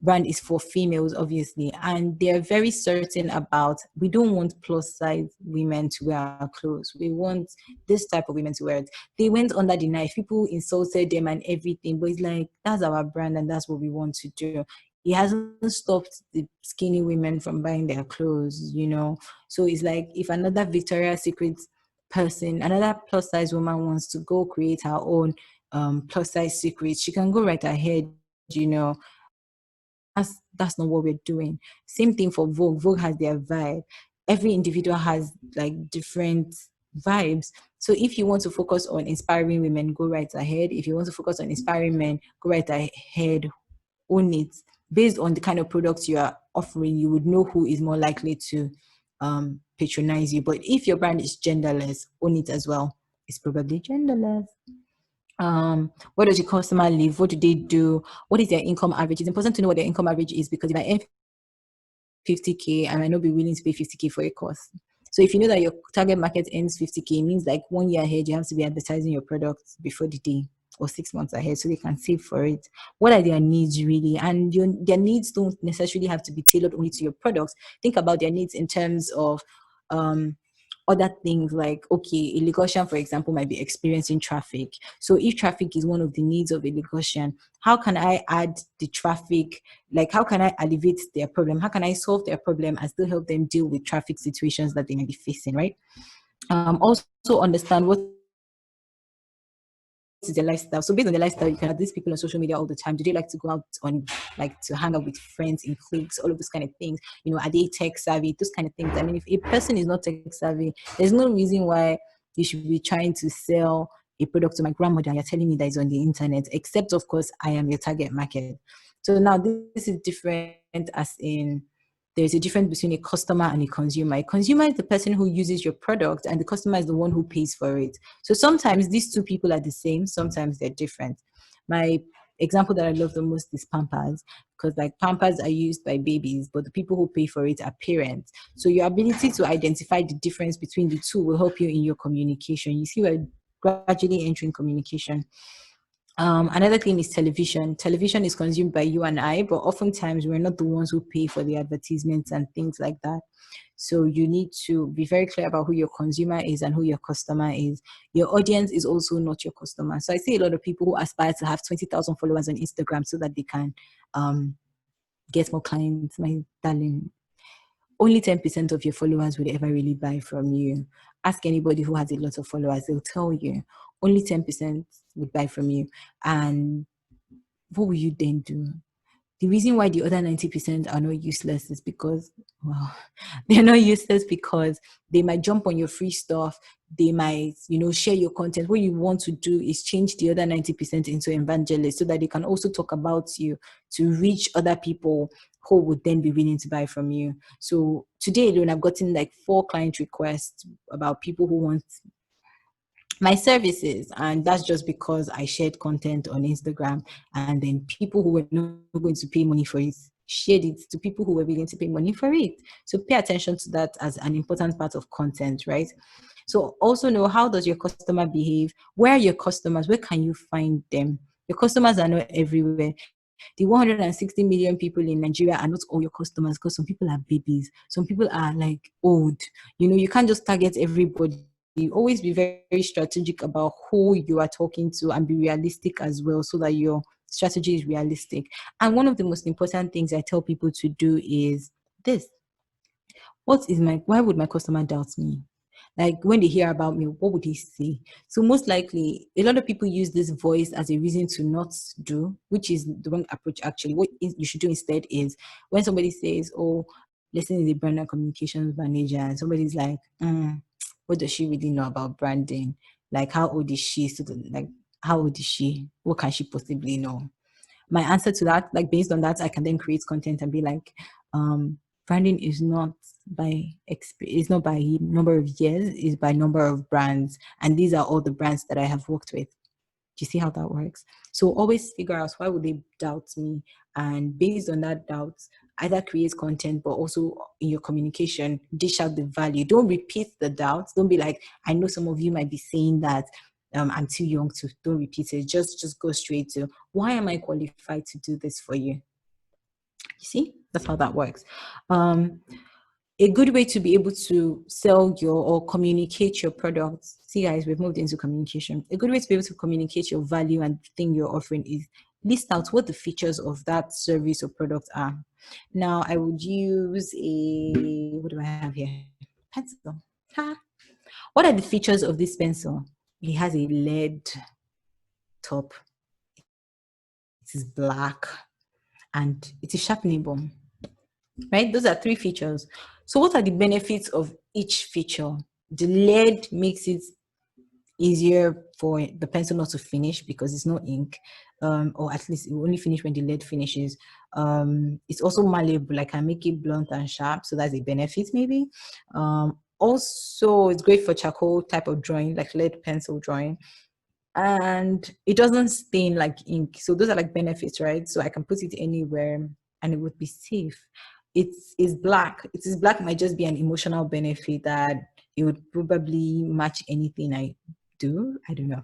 brand is for females, obviously, and they're very certain about, we don't want plus size women to wear our clothes. We want this type of women to wear it. They went under the knife. People insulted them and everything, but it's like, that's our brand and that's what we want to do. It hasn't stopped the skinny women from buying their clothes. So it's like, if another Victoria's Secret person, another plus size woman wants to go create her own plus size secret, she can go right ahead. That's not what we're doing. Same thing for Vogue. Vogue has their vibe. Every individual has like different vibes. So if you want to focus on inspiring women, go right ahead. If you want to focus on inspiring men, go right ahead. Own it. Based on the kind of products you are offering, you would know who is more likely to patronize you. But if your brand is genderless, own it as well. It's probably genderless. Where does your customer live? What do they do? What is their income average? It's important to know what their income average is, because if I earn 50K, I might not be willing to pay 50K for a course. So if you know that your target market earns 50K, it means like 1 year ahead, you have to be advertising your products before the day, or 6 months ahead, so they can save for it. What are their needs really? And their needs don't necessarily have to be tailored only to your products. Think about their needs in terms of other things, like, okay, a Lagosian, for example, might be experiencing traffic. So if traffic is one of the needs of a Lagosian, how can I add the traffic? Like, how can I alleviate their problem? How can I solve their problem and still help them deal with traffic situations that they may be facing, right? Also understand what is their lifestyle. So based on the lifestyle, you can have these people on social media all the time. Do they like to go out on, like, to hang out with friends in cliques, all of those kind of things? Are they tech savvy? Those kind of things. I mean, if a person is not tech savvy, there's no reason why you should be trying to sell a product to my grandmother and you're telling me that it's on the internet, except of course I am your target market. So now this is different, as in, there's a difference between a customer and a consumer. A consumer is the person who uses your product, and the customer is the one who pays for it. So sometimes these two people are the same, sometimes they're different. My example that I love the most is Pampers, because like Pampers are used by babies, but the people who pay for it are parents. So your ability to identify the difference between the two will help you in your communication. You see, we're gradually entering communication. Another thing is television. Television is consumed by you and I, but oftentimes we're not the ones who pay for the advertisements and things like that. So you need to be very clear about who your consumer is and who your customer is. Your audience is also not your customer. So I see a lot of people who aspire to have 20,000 followers on Instagram so that they can get more clients. My darling, only 10% of your followers would ever really buy from you. Ask anybody who has a lot of followers, they'll tell you only 10% would buy from you. And what will you then do? The reason why the other 90% are not useless is because, well, they're not useless because they might jump on your free stuff. They might, share your content. What you want to do is change the other 90% into evangelists so that they can also talk about you to reach other people who would then be willing to buy from you. So today alone, I've gotten like 4 client requests about people who want my services, and that's just because I shared content on Instagram, and then people who were not going to pay money for it shared it to people who were willing to pay money for it. So pay attention to that as an important part of content, right? So also know, how does your customer behave? Where are your customers? Where can you find them? Your customers are not everywhere. The 160 million people in Nigeria are not all your customers, because some people are babies, some people are like old. You can't just target everybody. Always be very, very strategic about who you are talking to, and be realistic as well, so that your strategy is realistic. And one of the most important things I tell people to do is this: why would my customer doubt me? Like when they hear about me, what would they say? So most likely, a lot of people use this voice as a reason to not do, which is the wrong approach. Actually, what you should do instead is when somebody says, "Oh, Blessing is a brand and communications manager," and somebody's like, "What does she really know about branding? Like, how old is she? So, like, how old is she? What can she possibly know?" My answer to that, like based on that, I can then create content and be like, branding is not by it's not by number of years, it's by number of brands, and these are all the brands that I have worked with. Do you see how that works? So always figure out why would they doubt me, and based on that doubt, either create content, but also in your communication, dish out the value. Don't repeat the doubts. Don't be like, I know some of you might be saying that I'm too young to. Don't repeat it. Just go straight to, why am I qualified to do this for you? You see, that's how that works. A good way to be able to sell your or communicate your products. See, guys, we've moved into communication. A good way to be able to communicate your value and thing you're offering is list out what the features of that service or product are. Now, I would use what do I have here? Pencil. Ha. What are the features of this pencil? It has a lead top. It is black and it is sharpenable. Right? Those are 3 features. So what are the benefits of each feature? The lead makes it easier for the pencil not to finish because it's no ink, or at least it will only finish when the lead finishes. It's also malleable, like I make it blunt and sharp, so that's a benefit maybe. Also, it's great for charcoal type of drawing, like lead pencil drawing, and it doesn't stain like ink. So those are like benefits, right? So I can put it anywhere and it would be safe. It is black. It is black might just be an emotional benefit that it would probably match anything I do. I don't know.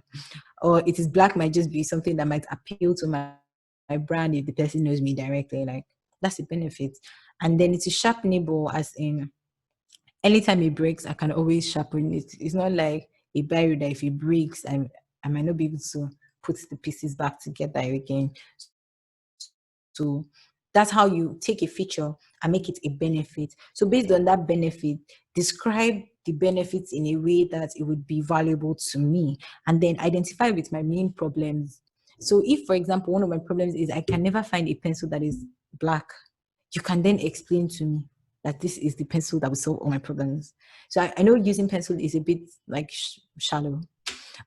Or it is black might just be something that might appeal to my brand if the person knows me directly. Like that's a benefit. And then it is sharpenable, as in anytime it breaks, I can always sharpen it. It's not like a biro that if it breaks, I might not be able to put the pieces back together again. So that's how you take a feature and make it a benefit. So based on that benefit, describe the benefits in a way that it would be valuable to me, and then identify with my main problems. So if, for example, one of my problems is I can never find a pencil that is black, you can then explain to me that this is the pencil that will solve all my problems. So I know using pencil is a bit like shallow,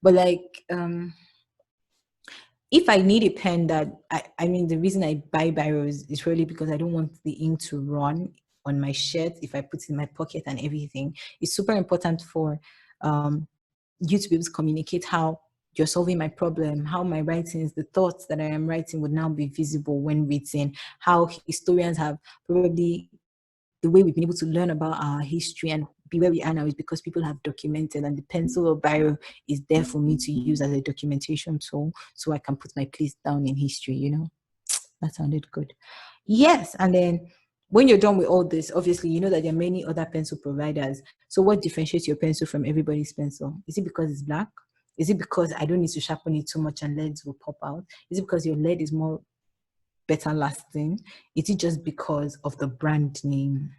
but like if I need a pen that I mean, the reason I buy biros is really because I don't want the ink to run on my shirt if I put it in my pocket and everything. It's super important for you to be able to communicate how you're solving my problem, how my writings, the thoughts that I am writing would now be visible when written, how historians have probably, the way we've been able to learn about our history and be where we are now is because people have documented, and the pencil or biro is there for me to use as a documentation tool so I can put my place down in history, you know. That sounded good. Yes, and then when you're done with all this, obviously you know that there are many other pencil providers. So what differentiates your pencil from everybody's pencil? Is it because it's black? Is it because I don't need to sharpen it too much and leads will pop out? Is it because your lead is more better lasting? Is it just because of the brand name?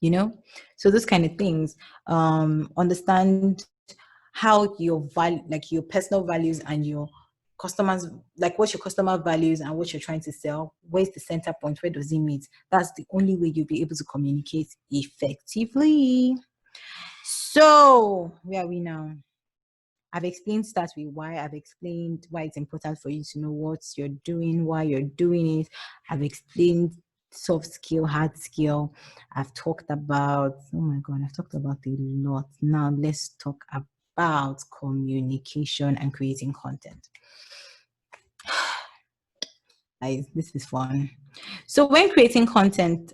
You know, so those kind of things. Understand how your value, like your personal values and your customers, like what your customer values and what you're trying to sell. Where's the center point? Where does it meet? That's the only way you'll be able to communicate effectively. So where are we now? I've explained start with why. I've explained why it's important for you to know what you're doing, why you're doing it. I've explained soft skill, hard skill. I've talked about, oh my God, I've talked about a lot. Now let's talk about communication and creating content. Guys, this is fun. So when creating content,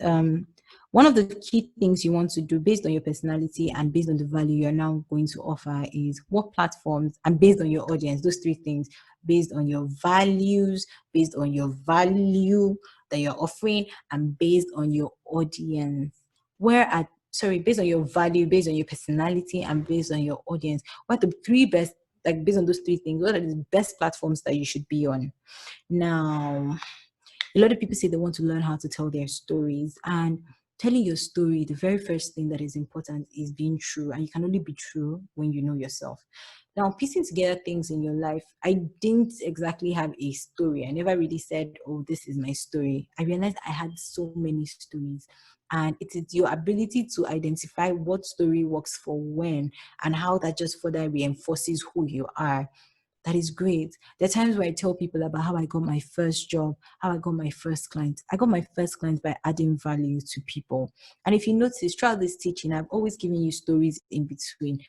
one of the key things you want to do based on your personality and based on the value you're now going to offer is what platforms, and based on your audience, those 3 things, based on your values, based on your value that you're offering, and based on your audience. Based on your value, based on your personality, and based on your audience. What are the 3 best, like based on those 3 things, what are the best platforms that you should be on? Now, a lot of people say they want to learn how to tell their stories, and telling your story, the very first thing that is important is being true. And you can only be true when you know yourself. Now, piecing together things in your life, I didn't exactly have a story. I never really said, oh, this is my story. I realized I had so many stories. And it is your ability to identify what story works for when and how that just further reinforces who you are. That is great. There are times where I tell people about how I got my first job, how I got my first client. I got my first client by adding value to people. And if you notice, throughout this teaching, I've always given you stories in between.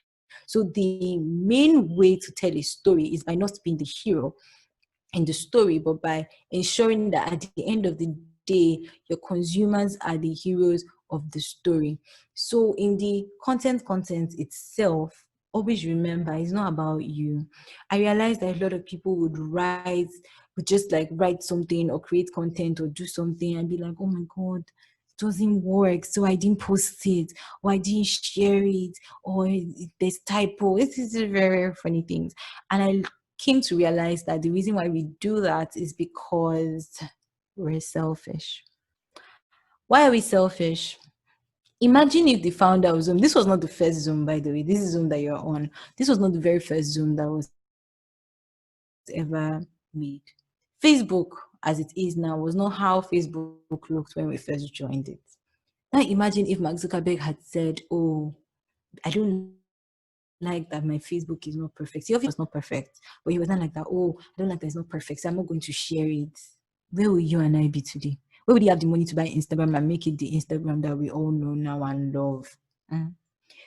So the main way to tell a story is by not being the hero in the story, but by ensuring that at the end of the day, your consumers are the heroes of the story. So in the content itself, always remember it's not about you. I realized that a lot of people would just like write something or create content or do something and be like, oh my God, it doesn't work. So I didn't post it, or I didn't share it, or there's typo. This is very, very funny things. And I came to realize that the reason why we do that is because we're selfish. Why are we selfish? Imagine if the founder of Zoom, this was not the first Zoom, by the way, this is Zoom that you're on. This was not the very first Zoom that was ever made. Facebook, as it is now, was not how Facebook looked when we first joined it. Now imagine if Mark Zuckerberg had said, oh, I don't like that my Facebook is not perfect. He obviously was not perfect, but he was not like that. Oh, I don't like that it's not perfect, so I'm not going to share it. Where will you and I be today? Where would he have the money to buy Instagram and make it the Instagram that we all know now and love?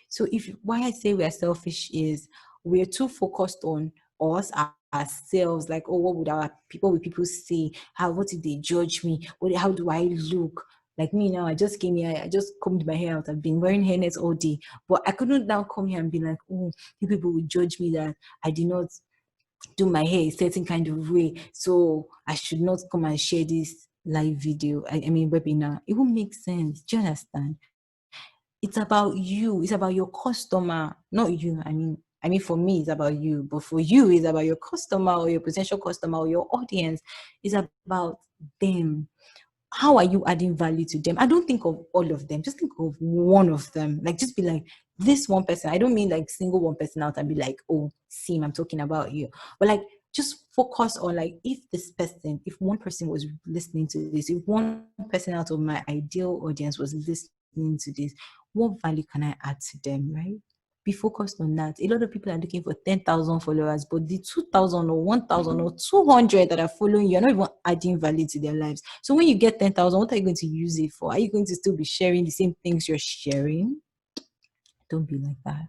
So if why I say we are selfish is we're too focused on us ourselves, like, oh, what will people say? What if they judge me? How do I look? Like me now, I just came here, I just combed my hair out. I've been wearing hairnets all day. But I couldn't now come here and be like, oh, you people will judge me that I did not do my hair a certain kind of way. So I should not come and share this live video. I mean webinar. It won't make sense. Do you understand? It's about you. It's about your customer, not you. I mean, for me, it's about you, but for you, it's about your customer or your potential customer or your audience. It's about them. How are you adding value to them? I don't think of all of them. Just think of one of them. Like, just be like, this one person. I don't mean like single one person out and be like, oh, Sim, I'm talking about you. But like, just focus on like, if one person was listening to this, if one person out of my ideal audience was listening to this, what value can I add to them, right? Be focused on that. A lot of people are looking for 10,000 followers, but the 2,000 or 1,000 or 200 that are following you are not even adding value to their lives. So when you get 10,000, what are you going to use it for? Are you going to still be sharing the same things you're sharing? Don't be like that.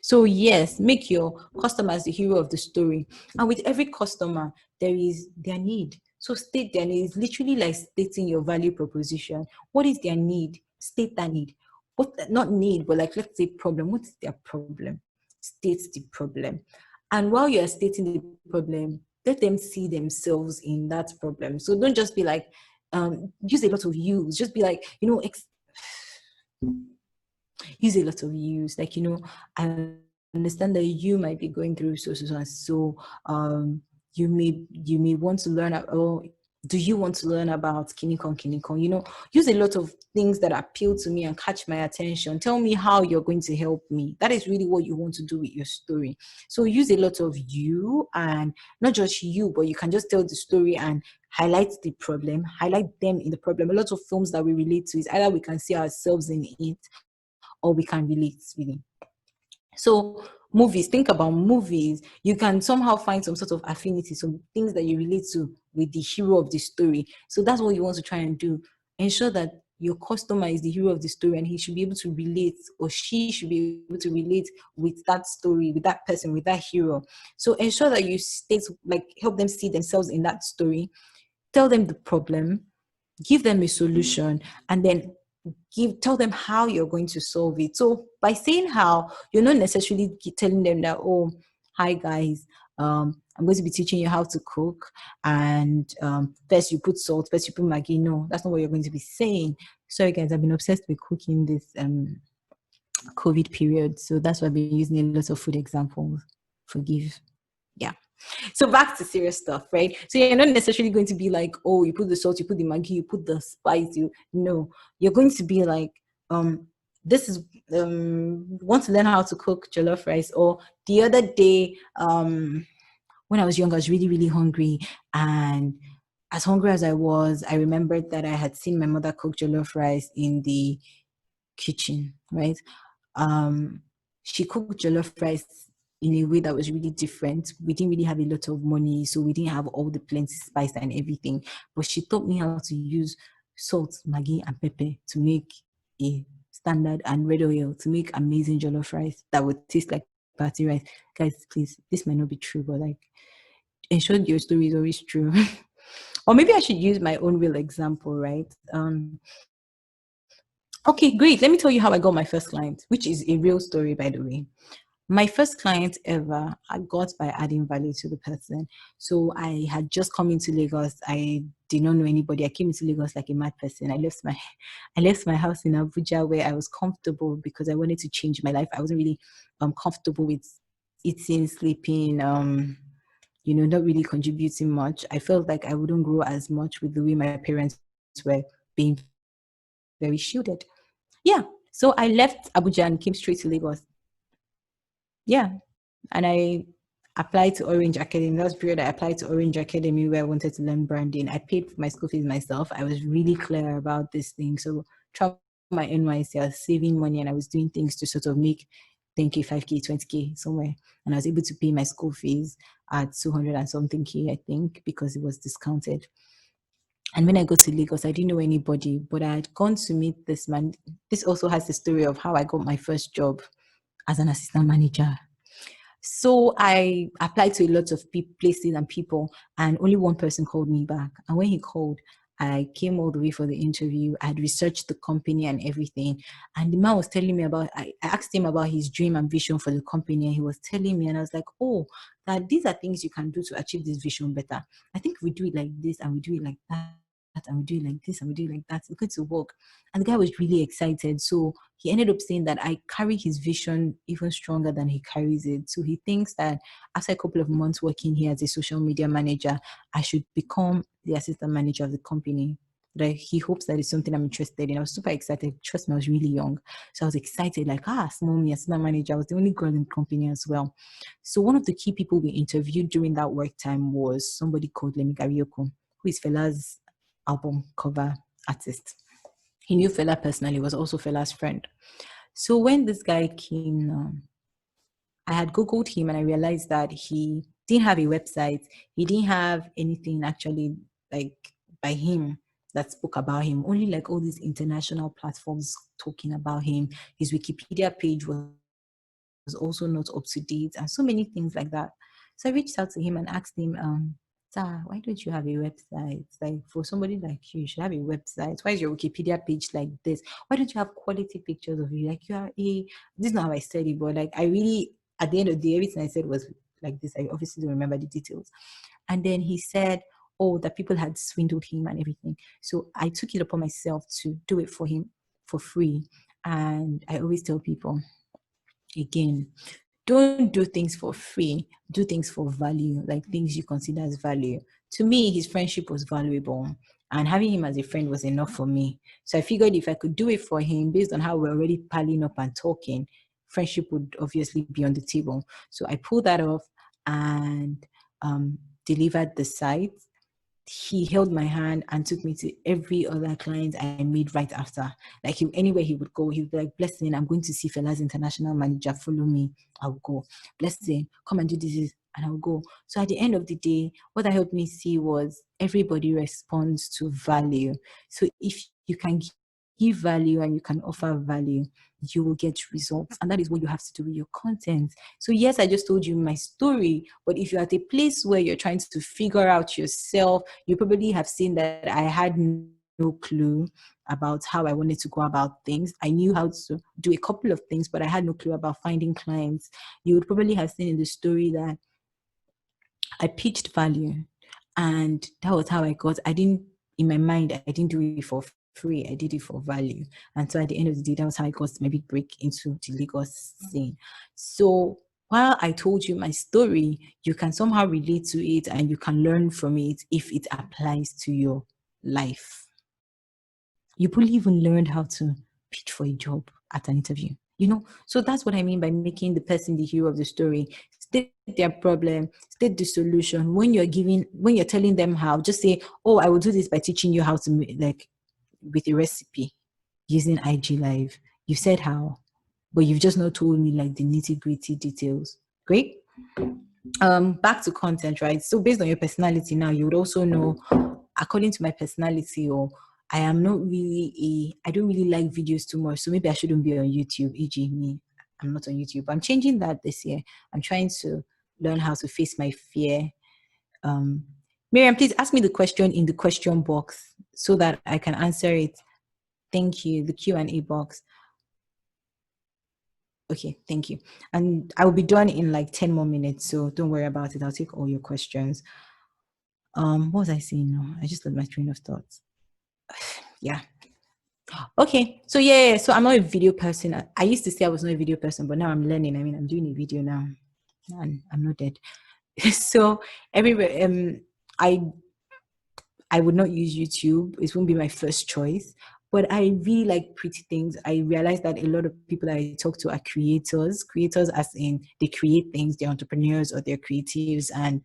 So yes, make your customers the hero of the story. And with every customer, there is their need. So state their need. It's literally like stating your value proposition. What is their need? State that need. What, not need, but like, let's say problem. What is their problem? State the problem. And while you're stating the problem, let them see themselves in that problem. So don't just be like, use a lot of use. Just be like, use a lot of use. Like, I understand that you might be going through so you may want to learn, or do you want to learn about kinikon? Use a lot of things that appeal to me and catch my attention. Tell me how you're going to help me. That is really what you want to do with your story. So use a lot of you, and not just you, but you can just tell the story and highlight the problem, highlight them in the problem. A lot of films that we relate to is either we can see ourselves in it or we can relate with it. So movies, think about movies. You can somehow find some sort of affinity, some things that you relate to with the hero of the story. So that's what you want to try and do. Ensure that your customer is the hero of the story and he should be able to relate, or she should be able to relate with that story, with that person, with that hero. So ensure that you help them see themselves in that story. Tell them the problem, give them a solution, and then tell them how you're going to solve it. So by saying how, you're not necessarily telling them that, oh, hi guys, I'm going to be teaching you how to cook, and first you put salt, first you put Maggi. No, that's not what you're going to be saying. Sorry guys, I've been obsessed with cooking this COVID period, so that's why I've been using a lot of food examples. Forgive. Yeah. So back to serious stuff, right? So you're not necessarily going to be like, oh, you put the salt, you put the maggi, you put the spice, you no, you're going to be like, this is want to learn how to cook jollof rice. Or the other day, when I was young, I was really, really hungry. And as hungry as I was, I remembered that I had seen my mother cook jollof rice in the kitchen, right? Um, she cooked jollof rice in a way that was really different. We didn't really have a lot of money, so we didn't have all the plenty spice and everything. But she taught me how to use salt, maggi, and pepper to make a standard, and red oil to make amazing jollof rice that would taste like party rice. Guys, please, this might not be true, but like, ensure your story is always true. Or maybe I should use my own real example, right? Okay, great. Let me tell you how I got my first client, which is a real story, by the way. My first client ever I got by adding value to the person. So I had just come into Lagos. I did not know anybody. I came into Lagos like a mad person. I left my house in Abuja where I was comfortable because I wanted to change my life. I wasn't really comfortable with eating, sleeping, not really contributing much. I felt like I wouldn't grow as much with the way my parents were being very shielded. Yeah. So I left Abuja and came straight to Lagos. Yeah. And I applied to Orange Academy. That was the period I applied to Orange Academy where I wanted to learn branding. I paid for my school fees myself. I was really clear about this thing. So throughout my NYC, I was saving money and I was doing things to sort of make 10K, 5K, 20K somewhere. And I was able to pay my school fees at 200 and something K, I think, because it was discounted. And when I got to Lagos, I didn't know anybody, but I had gone to meet this man. This also has the story of how I got my first job as an assistant manager. So I applied to a lot of places and people, and only one person called me back. And when he called, I came all the way for the interview. I had researched the company and everything. And the man was telling me I asked him about his dream and vision for the company. And he was telling me, and I was like, oh, that these are things you can do to achieve this vision better. I think we do it like this and we do it like that and we do it like this and we do it like that. It's going to work. And the guy was really excited. So he ended up saying that I carry his vision even stronger than he carries it. So he thinks that after a couple of months working here as a social media manager, I should become the assistant manager of the company. That he hopes that it's something I'm interested in. I was super excited. Trust me, I was really young. So I was excited, like, small me, assistant manager. I was the only girl in the company as well. So one of the key people we interviewed during that work time was somebody called Lemi Garioko, who is Fela's album cover artist. He knew Fela personally, was also Fela's friend. So when this guy came, I had Googled him and I realized that he didn't have a website. He didn't have anything actually like by him that spoke about him. Only like all these international platforms talking about him. His Wikipedia page was also not up to date and so many things like that. So I reached out to him and asked him, Sir, why don't you have a website? Like for somebody like you should have a website. Why is your Wikipedia page like this? Why don't you have quality pictures of you? Like you are this is not how I said it, but like I really at the end of the day, everything I said was like this. I obviously don't remember the details. And then he said, oh, that people had swindled him and everything. So I took it upon myself to do it for him for free. And I always tell people again, don't do things for free, do things for value, like things you consider as value. To me, his friendship was valuable, and having him as a friend was enough for me. So I figured if I could do it for him based on how we're already piling up and talking, friendship would obviously be on the table. So I pulled that off and delivered the site. He held my hand and took me to every other client I made right after. Like anywhere he would go, he would be like, Blessing, I'm going to see Fela's international manager. Follow me. I'll go. Blessing, come and do this. And I'll go. So at the end of the day, what that helped me see was everybody responds to value. So if you can give value and you can offer value, you will get results. And that is what you have to do with your content. So yes, I just told you my story, but if you're at a place where you're trying to figure out yourself, you probably have seen that I had no clue about how I wanted to go about things. I knew how to do a couple of things, but I had no clue about finding clients. You would probably have seen in the story that I pitched value, and that was how I didn't, in my mind, I didn't do it for free. I did it for value. And so at the end of the day, that was how I got my big break into the Lagos scene. So while I told you my story, you can somehow relate to it and you can learn from it if it applies to your life. You probably even learned how to pitch for a job at an interview, So that's what I mean by making the person the hero of the story. State their problem, state the solution. When you're telling them how, just say, oh, I will do this by teaching you how to make, with a recipe using IG Live. You said how, but you've just not told me like the nitty-gritty details. Great. Back to content, right? So based on your personality now, you would also know, according to my personality, or I don't really like videos too much, so maybe I shouldn't be on YouTube, e.g. me. I'm not on YouTube. I'm changing that this year. I'm trying to learn how to face my fear. Miriam, please ask me the question in the question box so that I can answer it. Thank you. The Q&A box. Okay, thank you. And I will be done in like 10 more minutes, so don't worry about it. I'll take all your questions. What was I saying now? I just lost my train of thoughts. Yeah. Okay, so yeah, so I'm not a video person. I used to say I was not a video person, but now I'm learning. I mean, I'm doing a video now, and I'm not dead. So everywhere, I would not use YouTube. It won't be my first choice. But I really like pretty things. I realize that a lot of people I talk to are creators as in they create things, they're entrepreneurs or they're creatives and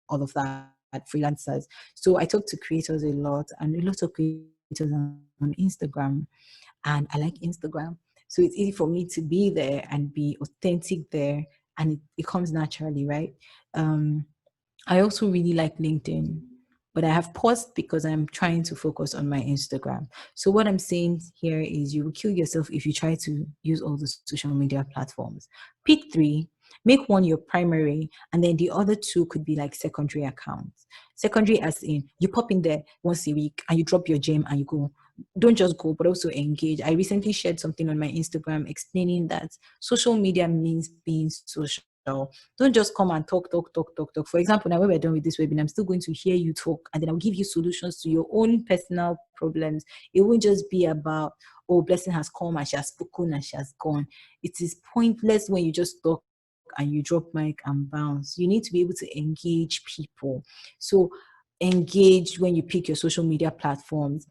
all of that, freelancers. So I talk to creators a lot, and a lot of creators on Instagram, and I like Instagram. So it's easy for me to be there and be authentic there, and it comes naturally, right? I also really like LinkedIn, but I have paused because I'm trying to focus on my Instagram. So what I'm saying here is you will kill yourself if you try to use all the social media platforms. Pick 3, make one your primary, and then the other 2 could be like secondary accounts. Secondary as in you pop in there once a week and you drop your gem and you go. Don't just go, but also engage. I recently shared something on my Instagram explaining that social media means being social. Don't just come and talk. For example, now when we're done with this webinar, I'm still going to hear you talk, and then I'll give you solutions to your own personal problems. It won't just be about, oh, Blessing has come and she has spoken and she has gone. It is pointless when you just talk and you drop mic and bounce. You need to be able to engage people. So engage when you pick your social media platforms.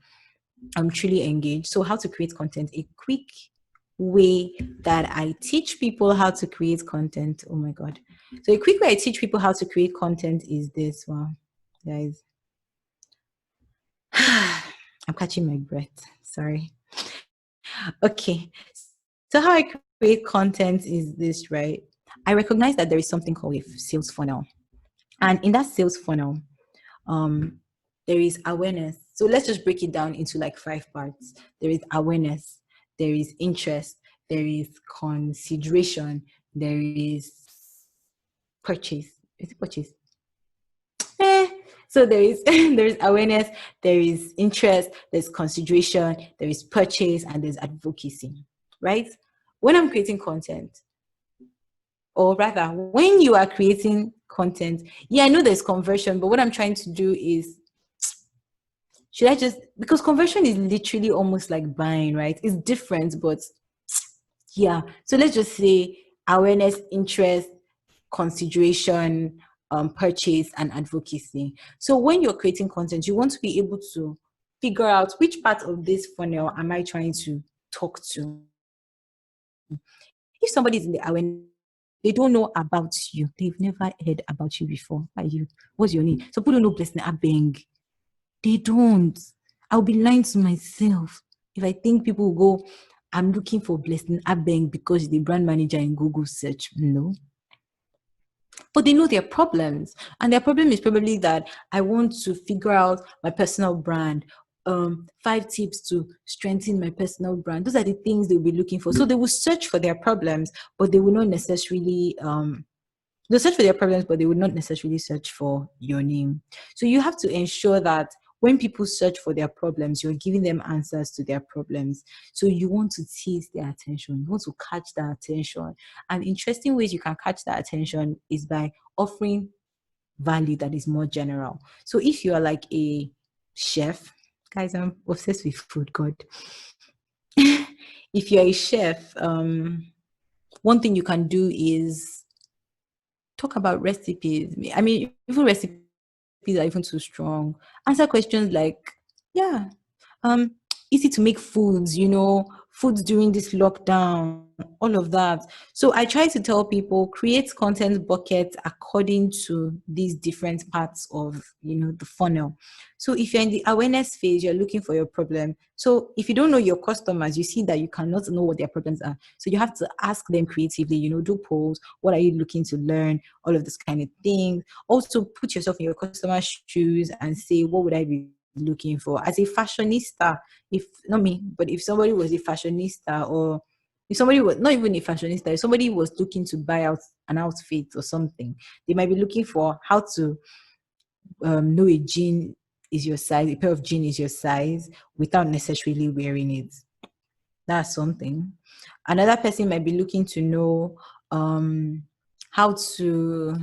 I'm truly engaged. So how to create content, a quick way that I teach people how to create content. Oh my God. So a quick way I teach people how to create content is this one, guys. I'm catching my breath. Sorry. Okay. So how I create content is this, right? I recognize that there is something called a sales funnel. And in that sales funnel, there is awareness. So let's just break it down into like 5 parts. There is awareness, there is interest, there is consideration, there is purchase. Is it purchase? So there is there's awareness, there is interest, there's consideration, there is purchase, and there's advocacy, right? When I'm creating content, or rather, when you are creating content, yeah, I know there's conversion, but what I'm trying to do is, because conversion is literally almost like buying, right? It's different, but yeah. So let's just say awareness, interest, consideration, purchase, and advocacy. So when you're creating content, you want to be able to figure out which part of this funnel am I trying to talk to. If somebody's in the awareness, they don't know about you. They've never heard about you before. Are you? What's your name? So people don't know Blessing Abeng. They don't. I'll be lying to myself if I think people will go, I'm looking for Blessing Abeng because the brand manager in Google search. No. But they know their problems. And their problem is probably that I want to figure out my personal brand. 5 tips to strengthen my personal brand. Those are the things they'll be looking for. So they will search for their problems, but they will not necessarily they'll search for their problems, but they would not necessarily search for your name. So you have to ensure that when people search for their problems, you're giving them answers to their problems. So you want to tease their attention. You want to catch their attention. And interesting ways you can catch their attention is by offering value that is more general. So if you are like a chef, guys, I'm obsessed with food, God. If you're a chef, one thing you can do is talk about recipes. I mean, even recipes are even too strong. Answer questions like, yeah, um, easy to make foods, foods during this lockdown, all of that. So I try to tell people, create content buckets according to these different parts of, the funnel. So if you're in the awareness phase, you're looking for your problem. So if you don't know your customers, you see that you cannot know what their problems are. So you have to ask them creatively, do polls. What are you looking to learn? All of this kind of things. Also put yourself in your customer's shoes and say, what would I be looking for as a fashionista? If not me, but if somebody was a fashionista, or if somebody was not even a fashionista, if somebody was looking to buy out an outfit or something, they might be looking for how to know a jean is your size, a pair of jean is your size without necessarily wearing it. That's something. Another person might be looking to know how to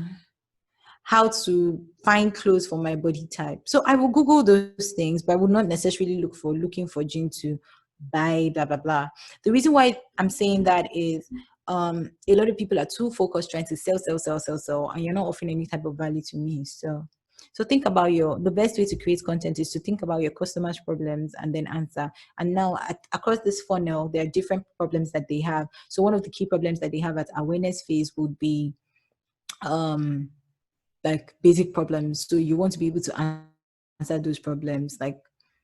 how to find clothes for my body type. So I will Google those things, but I would not necessarily looking for Jane to buy blah blah blah. The reason why I'm saying that is a lot of people are too focused trying to sell, and you're not offering any type of value to me. So think about the best way to create content is to think about your customers' problems and then answer. And now across this funnel, there are different problems that they have. So one of the key problems that they have at awareness phase would be like basic problems. So you want to be able to answer those problems, like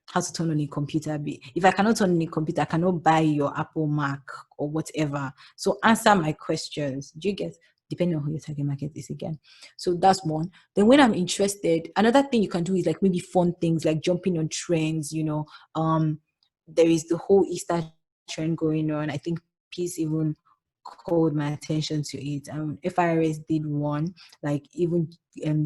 how to turn on a computer. If I cannot turn on a computer, I cannot buy your Apple Mac or whatever. So answer my questions. Do you get? Depending on who your target market is again. So that's one. Then when I'm interested, another thing you can do is like maybe fun things like jumping on trends, there is the whole Easter trend going on. I think Peace even called my attention to it. FIRS did one, like even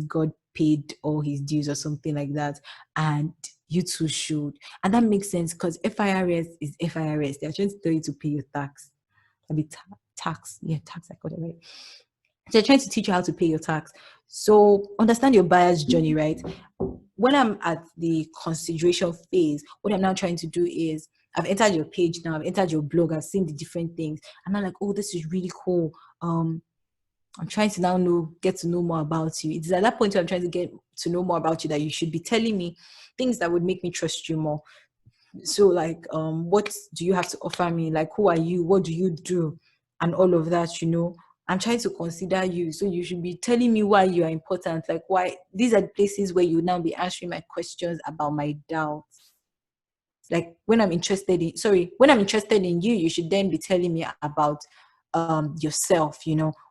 God paid all his dues or something like that, and you too should. And that makes sense because FIRS is FIRS. They're trying to tell you to pay your tax. I mean, tax. Yeah, tax. I got it right. They're trying to teach you how to pay your tax. So understand your buyer's journey, right? When I'm at the consideration phase, what I'm now trying to do is I've entered your page now, I've entered your blog, I've seen the different things. And I'm like, oh, this is really cool. I'm trying to now get to know more about you. It's at that point where I'm trying to get to know more about you that you should be telling me things that would make me trust you more. So like, what do you have to offer me? Like, who are you? What do you do? And all of that. I'm trying to consider you. So you should be telling me why you are important. Like why these are the places where you now be answering my questions about my doubts. Like when I'm interested in you, you should then be telling me about yourself,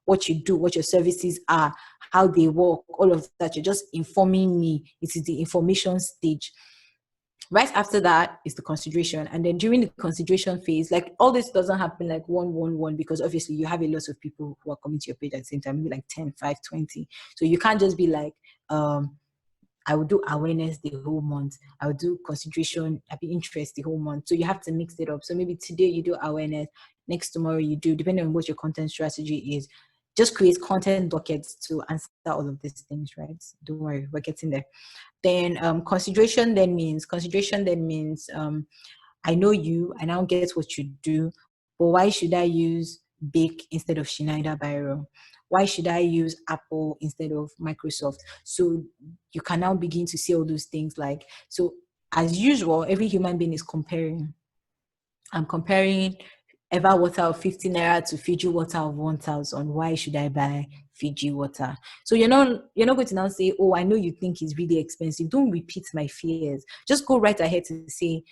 what you do, what your services are, how they work, all of that. You're just informing me. It is the information stage. Right after that is the consideration, and then during the consideration phase, like all this doesn't happen like one because obviously you have a lot of people who are coming to your page at the same time, maybe like 10, 5, 20. So you can't just be like I will do awareness the whole month, I will do consideration, I'll be interest the whole month. So you have to mix it up. So maybe today you do awareness, next tomorrow you do, depending on what your content strategy is. Just create content buckets to answer all of these things, right? Don't worry, we're getting there. Then consideration then means I know you, I now get what you do, but why should I use Bic instead of Schneider Biro? Why should I use Apple instead of Microsoft? So you can now begin to see all those things. Like, so as usual, every human being is comparing. I'm comparing Eva water of 50 naira to Fiji water of 1,000. Why should I buy Fiji water? So you're not going to now say, oh, I know you think it's really expensive. Don't repeat my fears. Just go right ahead to say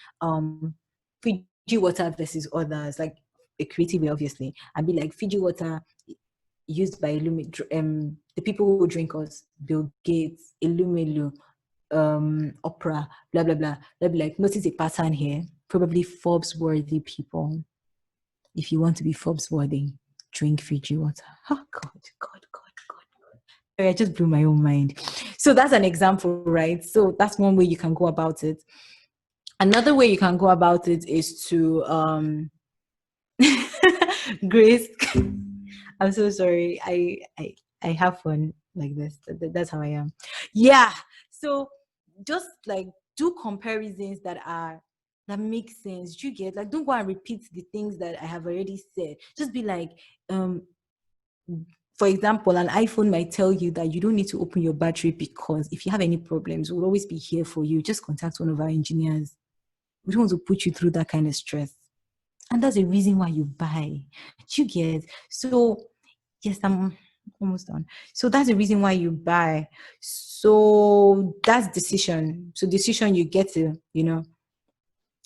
Fiji water versus others, like a creative way, obviously, and be like Fiji water used by the people who drink us, Bill Gates, Illumelu, Opera, blah blah blah. They'll be like, notice a pattern here. Probably Forbes worthy people. If you want to be Forbes worthy, drink Fiji water. Oh God. Sorry, I just blew my own mind. So that's an example, right? So that's one way you can go about it. Another way you can go about it is to Grace. I'm so sorry. I have fun like this. That's how I am. Yeah. So just like do comparisons that make sense. You get, like, don't go and repeat the things that I have already said. Just be like, For example, an iPhone might tell you that you don't need to open your battery because if you have any problems, we'll always be here for you. Just contact one of our engineers. We don't want to put you through that kind of stress. And that's the reason why you buy. You get. So yes, I'm almost done. So that's the reason why you buy. So that's decision. So decision, you get to,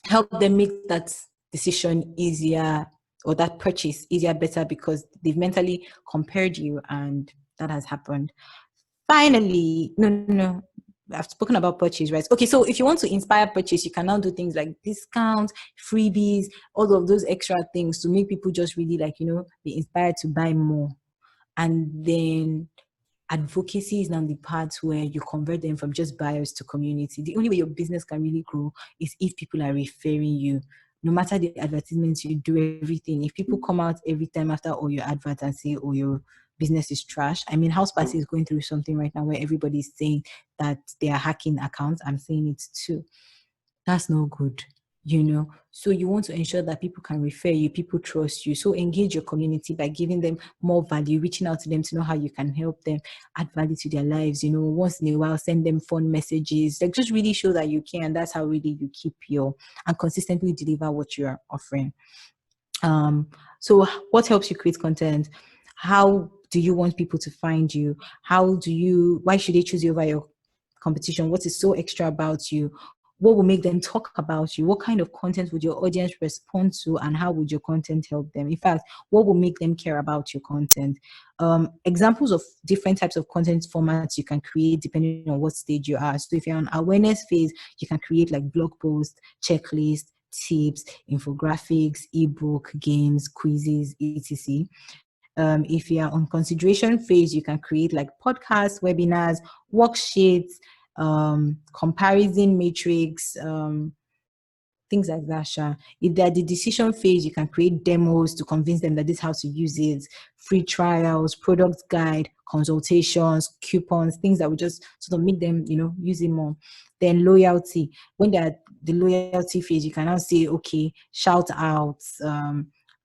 help them make that decision easier, or that purchase easier, better, because they've mentally compared you and that has happened. Finally, no. I've spoken about purchase, right? Okay, so if you want to inspire purchase, you can now do things like discounts, freebies, all of those extra things to make people just really be inspired to buy more. And then advocacy is now the part where you convert them from just buyers to community. The only way your business can really grow is if people are referring you. No matter the advertisements you do, everything. If people come out every time after all your adverts and say, oh, your business is trash. I mean, House Party is going through something right now where everybody's saying that they are hacking accounts. I'm saying it too. That's no good. So you want to ensure that people can refer you, people trust you. So engage your community by giving them more value, reaching out to them to know how you can help them, add value to their lives. Once in a while, send them fun messages, like just really show that you can. That's how really you keep and consistently deliver what you are offering. So what helps you create content? How do you want people to find you? Why should they choose you over your competition? What is so extra about you? What will make them talk about you? What kind of content would your audience respond to, and how would your content help them? In fact, what will make them care about your content? Examples of different types of content formats you can create depending on what stage you are. So if you're on awareness phase, you can create like blog posts, checklists, tips, infographics, ebook, games, quizzes, etc. If you are on consideration phase, you can create like podcasts, webinars, worksheets, comparison matrix, things like that. If they're the decision phase, you can create demos to convince them that this is how to use it, free trials, product guide, consultations, coupons, things that would just sort of make them, use it more. Then loyalty. When they're at the loyalty phase, you can now say, okay, shout outs,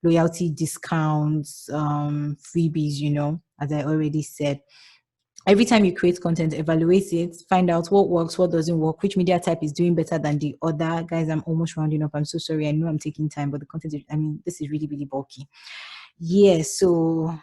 loyalty discounts, freebies, as I already said. Every time you create content, evaluate it, find out what works, what doesn't work, which media type is doing better than the other. Guys, I'm almost rounding up. I'm so sorry. I know I'm taking time, but the content, this is really, really bulky. Yes, and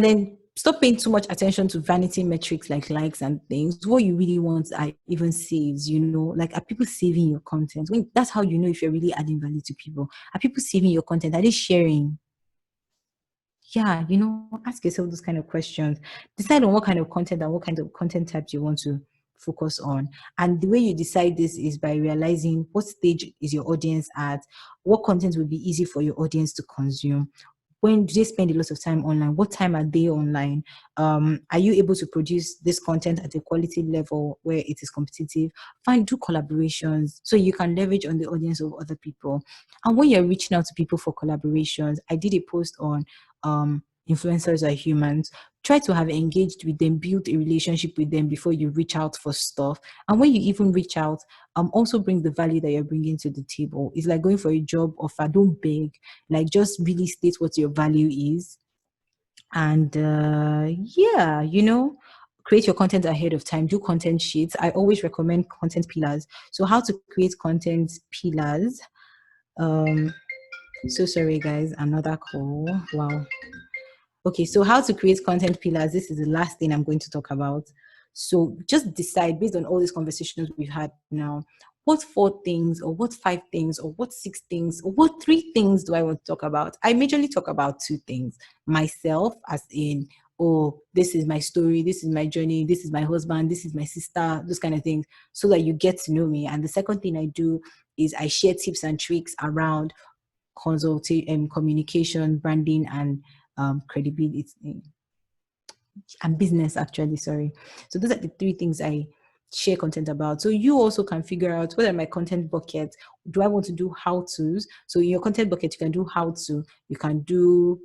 then stop paying too much attention to vanity metrics like likes and things. What you really want are even saves, like, are people saving your content? That's how you know if you're really adding value to people. Are people saving your content? Are they sharing? Yeah, ask yourself those kind of questions. Decide on what kind of content and what kind of content types you want to focus on. And the way you decide this is by realizing what stage is your audience at, what content would be easy for your audience to consume. When do they spend a lot of time online? What time are they online? Are you able to produce this content at a quality level where it is competitive? Do collaborations so you can leverage on the audience of other people. And when you're reaching out to people for collaborations, I did a post on influencers are humans. Try to have engaged with them, build a relationship with them before you reach out for stuff. And when you even reach out, also bring the value that you're bringing to the table. It's like going for a job offer. Don't beg. Like, just really state what your value is. And create your content ahead of time. Do content sheets. I always recommend content pillars. So how to create content pillars. So sorry guys, another call. Wow. Okay, so how to create content pillars. This is the last thing I'm going to talk about. So just decide, based on all these conversations we've had now, what 4 things or what 5 things or what 6 things or what 3 things do I want to talk about? I majorly talk about 2 things. Myself, as in, oh, this is my story, this is my journey, this is my husband, this is my sister, those kind of things, so that you get to know me. And the second thing I do is I share tips and tricks around consulting, communication, branding, and credibility and business, actually. Sorry. So those are the 3 things I share content about. So you also can figure out what are my content buckets. Do I want to do how-tos? So in your content bucket, you can do how-to, you can do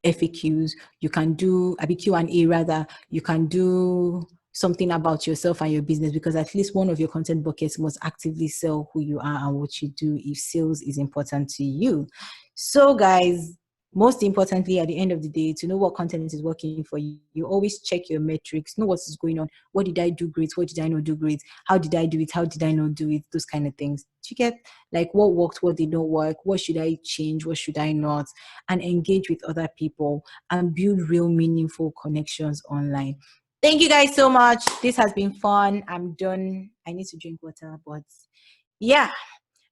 FAQs, you can do Q&A rather, you can do something about yourself and your business, because at least one of your content buckets must actively sell who you are and what you do if sales is important to you. So guys, most importantly, at the end of the day, to know what content is working for you, you always check your metrics, know what is going on. What did I do great? What did I not do great? How did I do it? How did I not do it? Those kind of things. To get like what worked, what did not work, what should I change, what should I not, and engage with other people and build real meaningful connections online. Thank you guys so much. This has been fun. I'm done. I need to drink water, but yeah.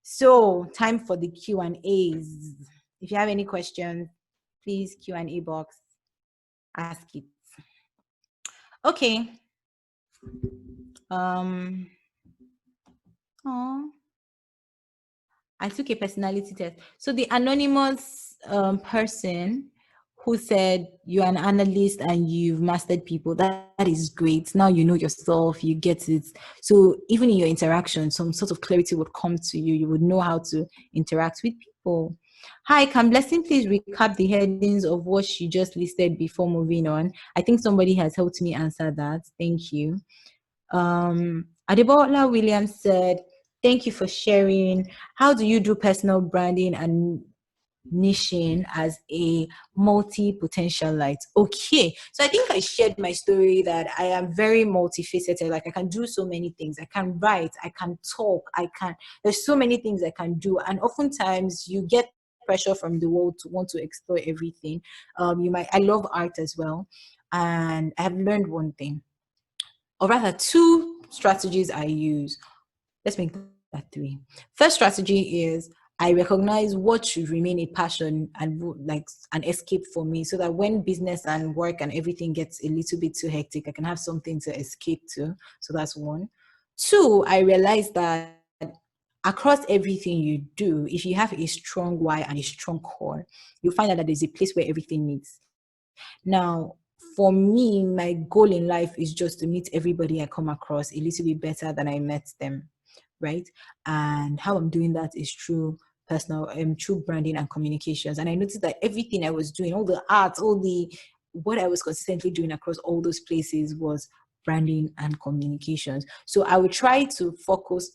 So time for the Q&As. If you have any questions, please Q&A box, ask it. Okay. I took a personality test. So the anonymous person who said you're an analyst and you've mastered people, that is great. Now you know yourself, you get it. So even in your interaction, some sort of clarity would come to you. You would know how to interact with people. Hi, can Blessing please recap the headings of what she just listed before moving on? I think somebody has helped me answer that. Thank you. Adebola Williams said, thank you for sharing. How do you do personal branding and niching as a multi-potentialite? Okay, so I think I shared my story that I am very multifaceted. Like I can do so many things. I can write, I can talk, there's so many things I can do. And oftentimes you get pressure from the world to want to explore everything. I love art as well. And I have learned one thing, or rather two strategies I use. Let's make that three. First strategy is I recognize what should remain a passion and like an escape for me, so that when business and work and everything gets a little bit too hectic, I can have something to escape to. So that's one. Two, I realize that across everything you do, if you have a strong why and a strong core, you'll find out that there's a place where everything meets. Now, for me, my goal in life is just to meet everybody I come across a little bit better than I met them, right? And how I'm doing that is through true branding and communications. And I noticed that everything I was doing, all the art, what I was consistently doing across all those places was branding and communications. So I would try to focus,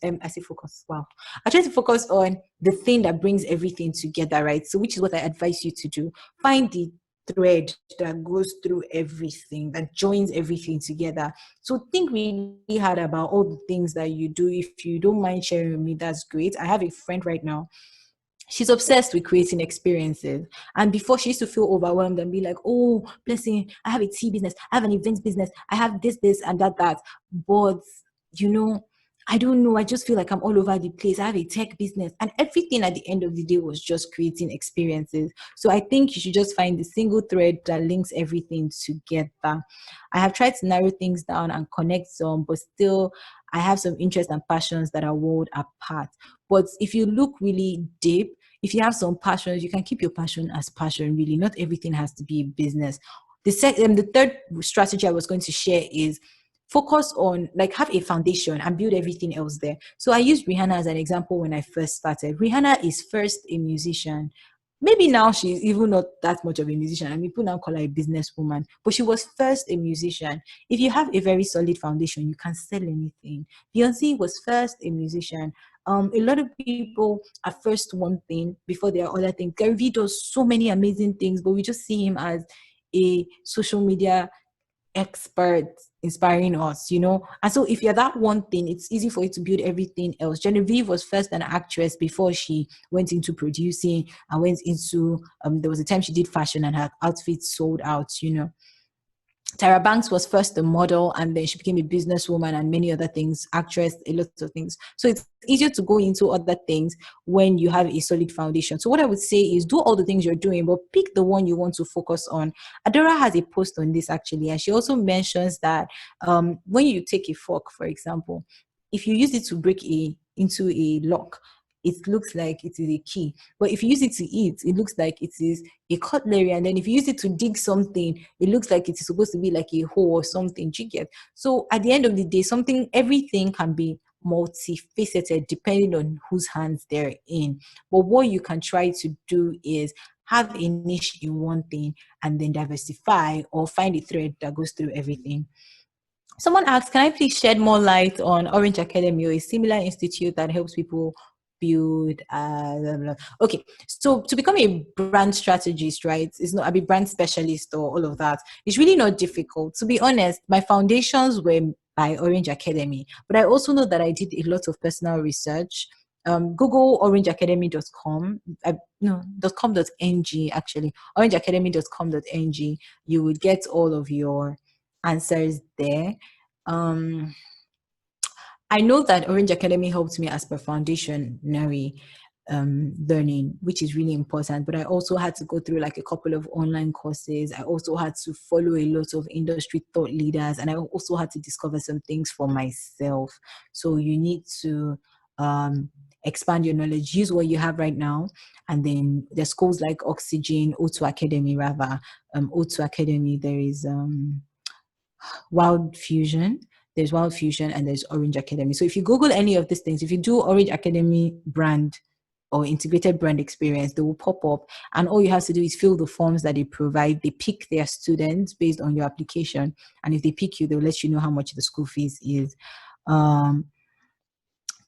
wow. I try to focus on the thing that brings everything together, right? So which is what I advise you to do. Find the thread that goes through everything, that joins everything together. So think really hard about all the things that you do. If you don't mind sharing with me, that's great. I have a friend right now. She's obsessed with creating experiences. And before, she used to feel overwhelmed and be like, oh, Blessing, I have a tea business, I have an events business, I have this, and that. But, I don't know. I just feel like I'm all over the place. I have a tech business, and everything at the end of the day was just creating experiences. So I think you should just find the single thread that links everything together. I have tried to narrow things down and connect some, but still I have some interests and passions that are worlds apart. But if you look really deep, if you have some passions, you can keep your passion as passion, really. Not everything has to be business. The third strategy I was going to share is focus on, like, have a foundation and build everything else there. So I used Rihanna as an example when I first started. Rihanna is first a musician. Maybe now she's even not that much of a musician. I mean, people now call her a businesswoman, but she was first a musician. If you have a very solid foundation, you can sell anything. Beyonce was first a musician. A lot of people are first one thing before there are other things. Gary Vee does so many amazing things, but we just see him as a social media expert inspiring us, And so if you're that one thing, it's easy for you to build everything else. Genevieve was first an actress before she went into producing and went into, there was a time she did fashion and her outfits sold out. Tyra Banks was first a model, and then she became a businesswoman and many other things, actress, a lot of things. So it's easier to go into other things when you have a solid foundation. So what I would say is do all the things you're doing, but pick the one you want to focus on. Adora has a post on this actually, and she also mentions that when you take a fork, for example, if you use it to break into a lock, it looks like it is a key. But if you use it to eat, it looks like it is a cutlery. And then if you use it to dig something, it looks like it is supposed to be like a hoe or something. Do you get? So at the end of the day, everything can be multifaceted depending on whose hands they're in. But what you can try to do is have a niche in one thing and then diversify or find a thread that goes through everything. Someone asked, can I please shed more light on Orange Academy or a similar institute that helps people build blah, blah. Okay, so to become a brand strategist, right, it's not, I be brand specialist or all of that, it's really not difficult. To be honest, my foundations were by Orange Academy, but I also know that I did a lot of personal research. Google orangeacademy.com, no, .com.ng, actually, orangeacademy.com.ng. You would get all of your answers there. um I know that Orange Academy helped me as per foundationary learning, which is really important. But I also had to go through like a couple of online courses. I also had to follow a lot of industry thought leaders, and I also had to discover some things for myself. So you need to expand your knowledge, use what you have right now. And then there's schools like Oxygen, O2 Academy, rather, O2 Academy. There is Wild Fusion. There's Wild Fusion and there's Orange Academy. So if you Google any of these things, if you do Orange Academy brand or integrated brand experience, they will pop up. And all you have to do is fill the forms that they provide. They pick their students based on your application. And if they pick you, they'll let you know how much the school fees is.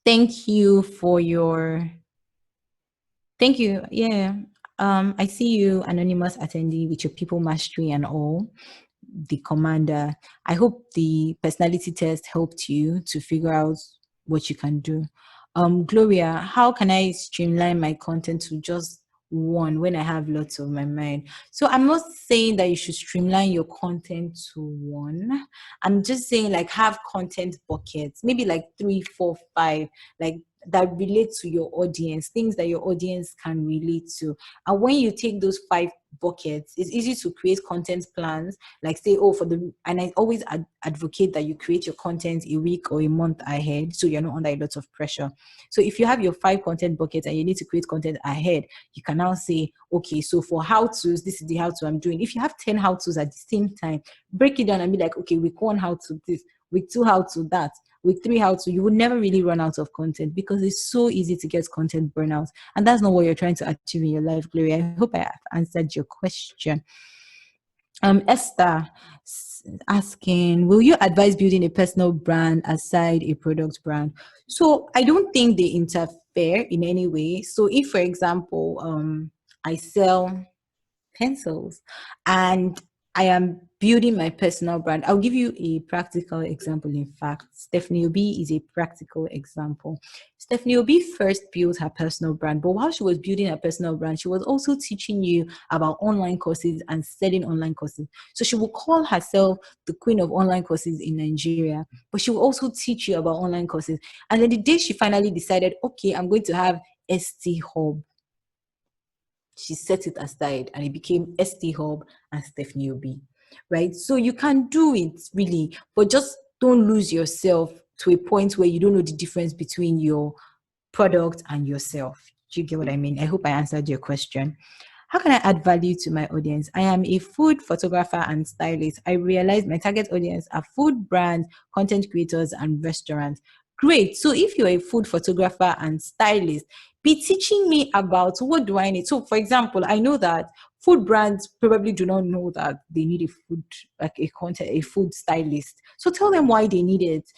Thank you for your, thank you. Yeah. I see you, anonymous attendee, with your people mastery and all. The commander. I hope the personality test helped you to figure out what you can do. Gloria, how can I streamline my content to just one when I have lots of my mind? So I'm not saying that you should streamline your content to one. I'm just saying like have content buckets, maybe like 3, 4, 5, like that relate to your audience, things that your audience can relate to. And when you take those 5 buckets, it's easy to create content plans, like say, oh, and I always advocate that you create your content a week or a month ahead, so you're not under a lot of pressure. So if you have your 5 content buckets and you need to create content ahead, you can now say, okay, so for how-tos, this is the how-to I'm doing. If you have 10 how-tos at the same time, break it down and be like, okay, week 1 how-to this, week 2 how-to that, week 3 how-to. You would never really run out of content because it's so easy to get content burnout, and that's not what you're trying to achieve in your life, Gloria. I hope I have answered your question. Esther asking, will you advise building a personal brand aside a product brand? So I don't think they interfere in any way. So if, for example, I sell pencils and I am building my personal brand, I'll give you a practical example. In fact, Stephanie Obi is a practical example. Stephanie Obi first built her personal brand, but while she was building her personal brand, she was also teaching you about online courses and selling online courses. So she will call herself the queen of online courses in Nigeria, but she will also teach you about online courses. And then the day she finally decided, okay, I'm going to have ST Hub, she set it aside and it became ST Hub and Stephanie Obi, right? So you can do it really, but just don't lose yourself to a point where you don't know the difference between your product and yourself. Do you get what I mean? I hope I answered your question. How can I add value to my audience? I am a food photographer and stylist. I realize my target audience are food brands, content creators, and restaurants. Great. So if you're a food photographer and stylist, be teaching me about what do I need. So for example, I know that food brands probably do not know that they need a food, like a food stylist. So tell them why they need it.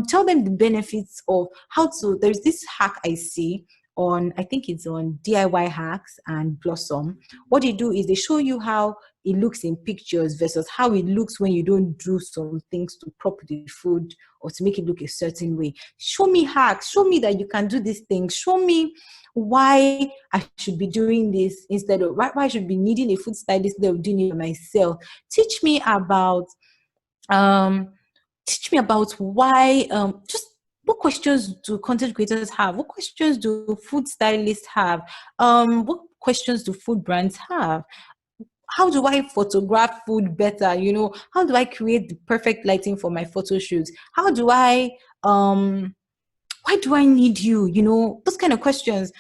Tell them the benefits of how to, there's this hack I see on, I think it's on DIY Hacks and Blossom. What they do is they show you how it looks in pictures versus how it looks when you don't do some things to prop the food or to make it look a certain way. Show me hacks, show me that you can do these things, show me why I should be doing this instead of why I should be needing a food stylist instead of doing it myself. Teach me about why just what questions do content creators have? What questions do food stylists have? What questions do food brands have? How do I photograph food better? You know, how do I create the perfect lighting for my photo shoots? How do I why do I need you? You know, those kind of questions.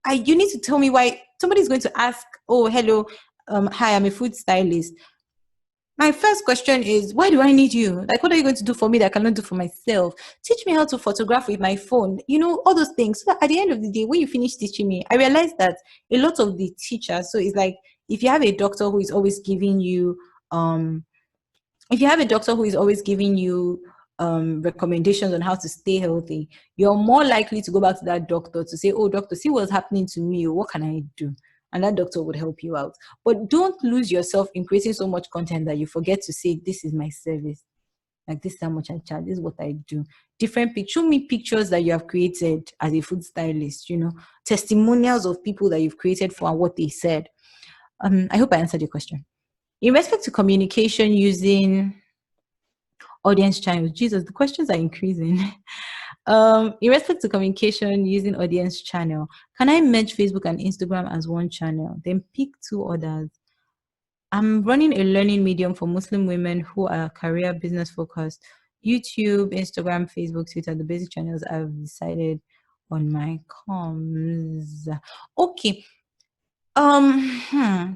You need to tell me why. Somebody's going to ask, oh, hello, hi, I'm a food stylist. My first question is, why do I need you? Like, what are you going to do for me that I cannot do for myself? Teach me how to photograph with my phone, you know, all those things. So at the end of the day, when you finish teaching me, I realized that a lot of the teachers, so it's like, if you have a doctor who is always giving you if you have a doctor who is always giving you recommendations on how to stay healthy, you're more likely to go back to that doctor to say, oh, doctor, see what's happening to me. What can I do? And that doctor would help you out. But don't lose yourself in creating so much content that you forget to say, this is my service. Like, this is how much I charge. This is what I do. Different pictures. Show me pictures that you have created as a food stylist, testimonials of people that you've created for and what they said. I hope I answered your question. In respect to communication using audience channels, Jesus, the questions are increasing. In respect to communication using audience channel, can I merge Facebook and Instagram as one channel, then pick two others? I'm running a learning medium for Muslim women who are career business focused. YouTube, Instagram, Facebook, Twitter, the basic channels I've decided on my comms. Okay. I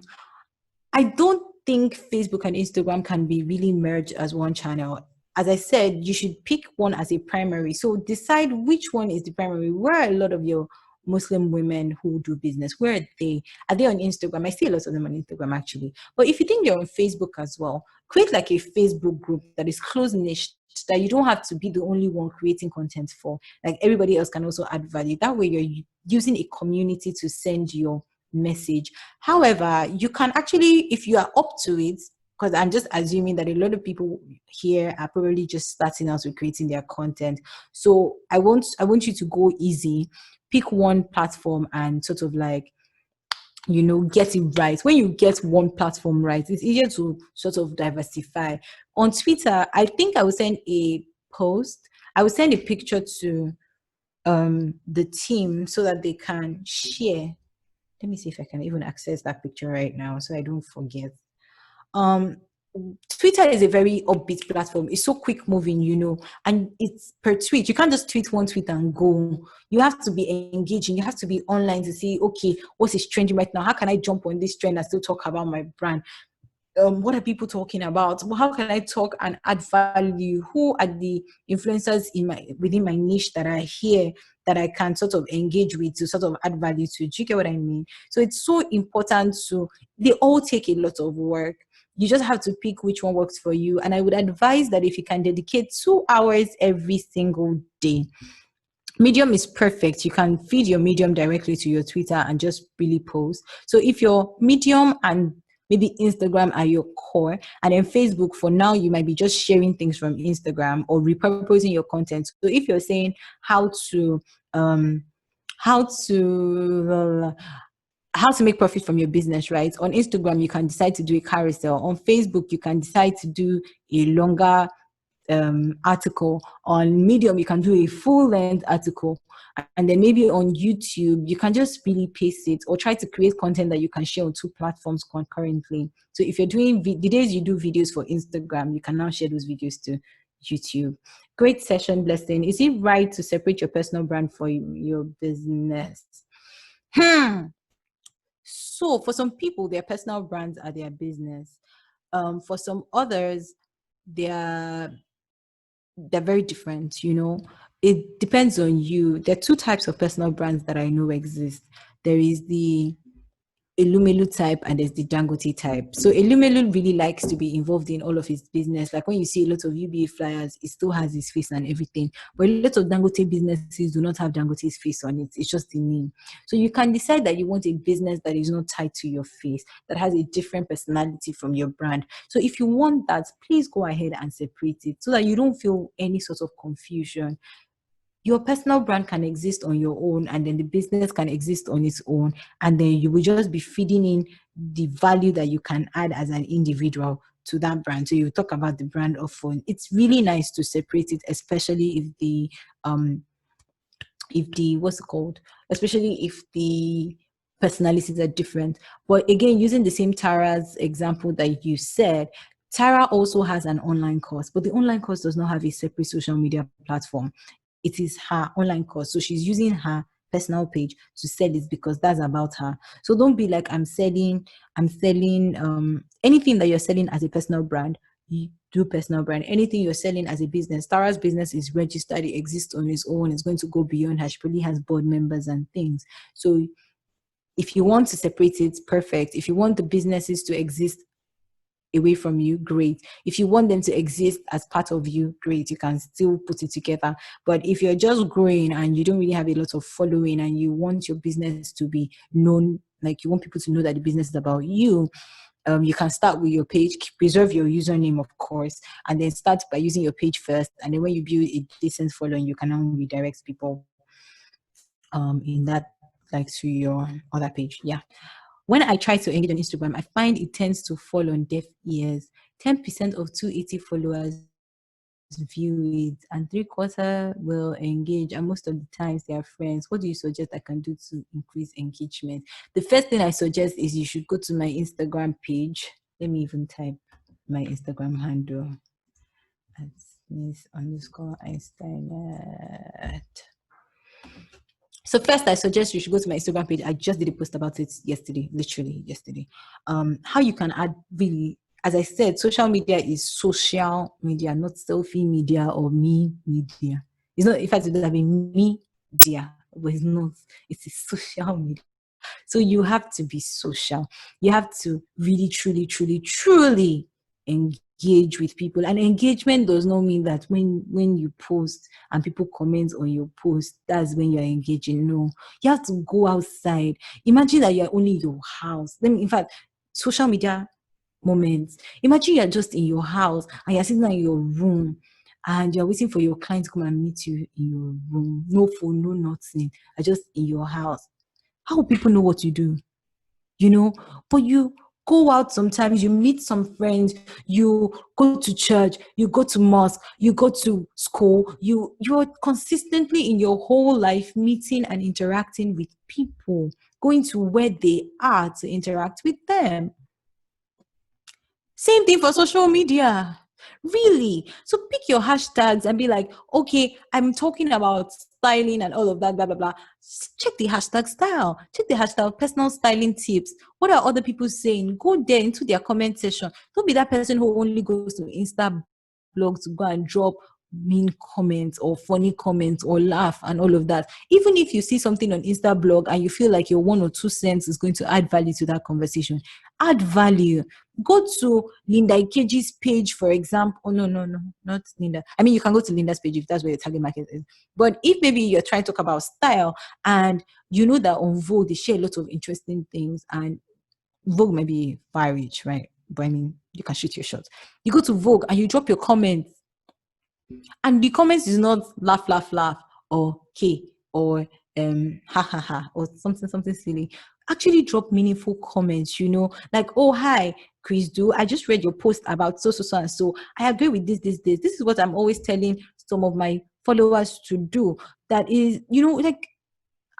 don't think Facebook and Instagram can be really merged as one channel. As I said, you should pick one as a primary. So decide which one is the primary. Where are a lot of your Muslim women who do business? Where are they? Are they on Instagram? I see a lot of them on Instagram, actually. But if you think they're on Facebook as well, create like a Facebook group that is close niched, that you don't have to be the only one creating content for. Like, everybody else can also add value. That way you're using a community to send your message. However, you can actually, if you are up to it, because I'm just assuming that a lot of people here are probably just starting out with creating their content. So I want you to go easy, pick one platform and sort of like, get it right. When you get one platform right, it's easier to sort of diversify. On Twitter, I think I will send a post. I will send a picture to the team so that they can share. Let me see if I can even access that picture right now so I don't forget. Twitter is a very upbeat platform. It's so quick moving, and it's per tweet. You can't just tweet one tweet and go. You have to be engaging. You have to be online to see, okay, what is trending right now? How can I jump on this trend and still talk about my brand? What are people talking about? How can I talk and add value? Who are the influencers within my niche that are here that I can sort of engage with to sort of add value to? Do you get what I mean? So it's so important they all take a lot of work. You just have to pick which one works for you. And I would advise that if you can dedicate 2 hours every single day. Medium is perfect. You can feed your Medium directly to your Twitter and just really post. So if your Medium and maybe Instagram are your core, and then Facebook, for now, you might be just sharing things from Instagram or repurposing your content. So if you're saying how to make profit from your business, right? On Instagram, you can decide to do a carousel. On Facebook, you can decide to do a longer article. On Medium, you can do a full-length article. And then maybe on YouTube, you can just really paste it or try to create content that you can share on 2 platforms concurrently. So if you're doing the days you do videos for Instagram, you can now share those videos to YouTube. Great session, Blessing. Is it right to separate your personal brand for your business? So for some people, their personal brands are their business. For some others, they're very different. It depends on you. There are 2 types of personal brands that I know exist. There is the Elumelu type and there's the Dangote type. So Elumelu really likes to be involved in all of his business. Like when you see a lot of UBA flyers, it still has his face and everything. But a lot of Dangote businesses do not have Dangote's face on it. It's just the name. So you can decide that you want a business that is not tied to your face, that has a different personality from your brand. So if you want that, please go ahead and separate it so that you don't feel any sort of confusion. Your personal brand can exist on your own, and then the business can exist on its own, and then you will just be feeding in the value that you can add as an individual to that brand. So you talk about the brand often. It's really nice to separate it, especially what's it called? Especially if the personalities are different. But again, using the same Tara's example that you said, Tara also has an online course, but the online course does not have a separate social media platform. It is her online course. So she's using her personal page to sell it because that's about her. So don't be like, I'm selling anything that you're selling as a personal brand. You do personal brand. Anything you're selling as a business, Tara's business is registered, it exists on its own, it's going to go beyond her. She probably has board members and things. So if you want to separate it, perfect. If you want the businesses to exist away from you, great. If you want them to exist as part of you, great, you can still put it together. But if you're just growing and you don't really have a lot of following and you want your business to be known, like you want people to know that the business is about you, you can start with your page, preserve your username, of course, and then start by using your page first. And then when you build a decent following, you can now redirect people in that, like, to your other page. Yeah. When I try to engage on Instagram, I find it tends to fall on deaf ears. 10% of 280 followers view it, and 3/4 will engage, and most of the times they are friends. What do you suggest I can do to increase engagement? The first thing I suggest is you should go to my Instagram page. Let me even type my Instagram handle at Miss_Einstein. So first, I suggest you should go to my Instagram page. I just did a post about it yesterday, literally yesterday. How you can add, really, as I said, social media is social media, not selfie media or me media. It's not, in fact, it doesn't have a media, but it's not. It's a social media. So you have to be social. You have to really, truly, truly, truly engage with people. And engagement does not mean that when you post and people comment on your post, that's when you're engaging. No, you have to go outside. Imagine that you're only in your house. Then, in fact, social media moments. Imagine you're just in your house and you're sitting in your room and you're waiting for your client to come and meet you in your room. No phone, no nothing. You're just in your house. How will people know what you do? But you go out sometimes, you meet some friends, you go to church, you go to mosque, you go to school, you're consistently in your whole life meeting and interacting with people, going to where they are to interact with them. Same thing for social media. Really. So pick your hashtags and be like, okay, I'm talking about styling and all of that, blah, blah, blah. Check the hashtag style. Check the hashtag personal styling tips. What are other people saying? Go there into their comment section. Don't be that person who only goes to Insta blog to go and drop mean comments or funny comments or laugh and all of that. Even if you see something on Insta blog and you feel like your 1 or 2 cents is going to add value to that conversation, add value. Go to Linda Ikeji's page, for example. Oh, no, not Linda. I mean, you can go to Linda's page if that's where your target market is. But if maybe you're trying to talk about style and you know that on Vogue, they share a lot of interesting things, and Vogue may be far reach, right? But I mean, you can shoot your shot. You go to Vogue and you drop your comments, and the comments is not laugh, laugh, laugh, or okay, or ha ha ha, or something silly. Actually drop meaningful comments, like, oh, hi, Chris Do, I just read your post about so and so. I agree with this. This is what I'm always telling some of my followers to do. That is, like,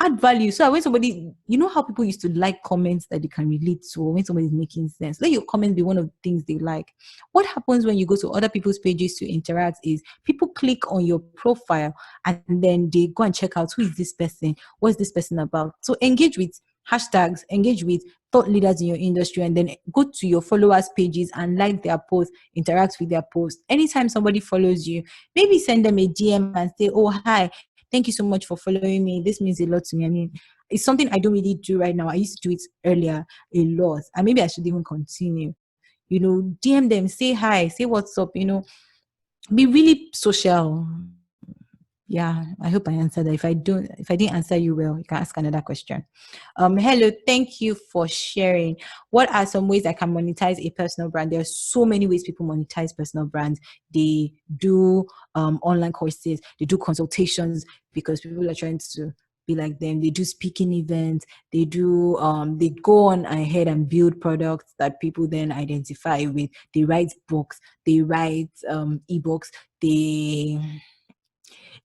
add value. So when somebody, how people used to like comments that they can relate to, or when somebody's making sense, let your comment be one of the things they like. What happens when you go to other people's pages to interact is people click on your profile and then they go and check out, who is this person? What's this person about? So engage with hashtags, engage with thought leaders in your industry, and then go to your followers pages and like their posts, interact with their posts. Anytime somebody follows you, maybe send them a DM and say, oh, hi, thank you so much for following me. This means a lot to me. I mean, it's something I don't really do right now. I used to do it earlier a lot, and maybe I should even continue. DM them, say hi, say what's up, be really social. Yeah, I hope I answered that. If I didn't answer you well, you can ask another question. Hello, thank you for sharing. What are some ways I can monetize a personal brand? There are so many ways people monetize personal brands. They do online courses, they do consultations because people are trying to be like them. They do speaking events, they go on ahead and build products that people then identify with. They write books, they write ebooks,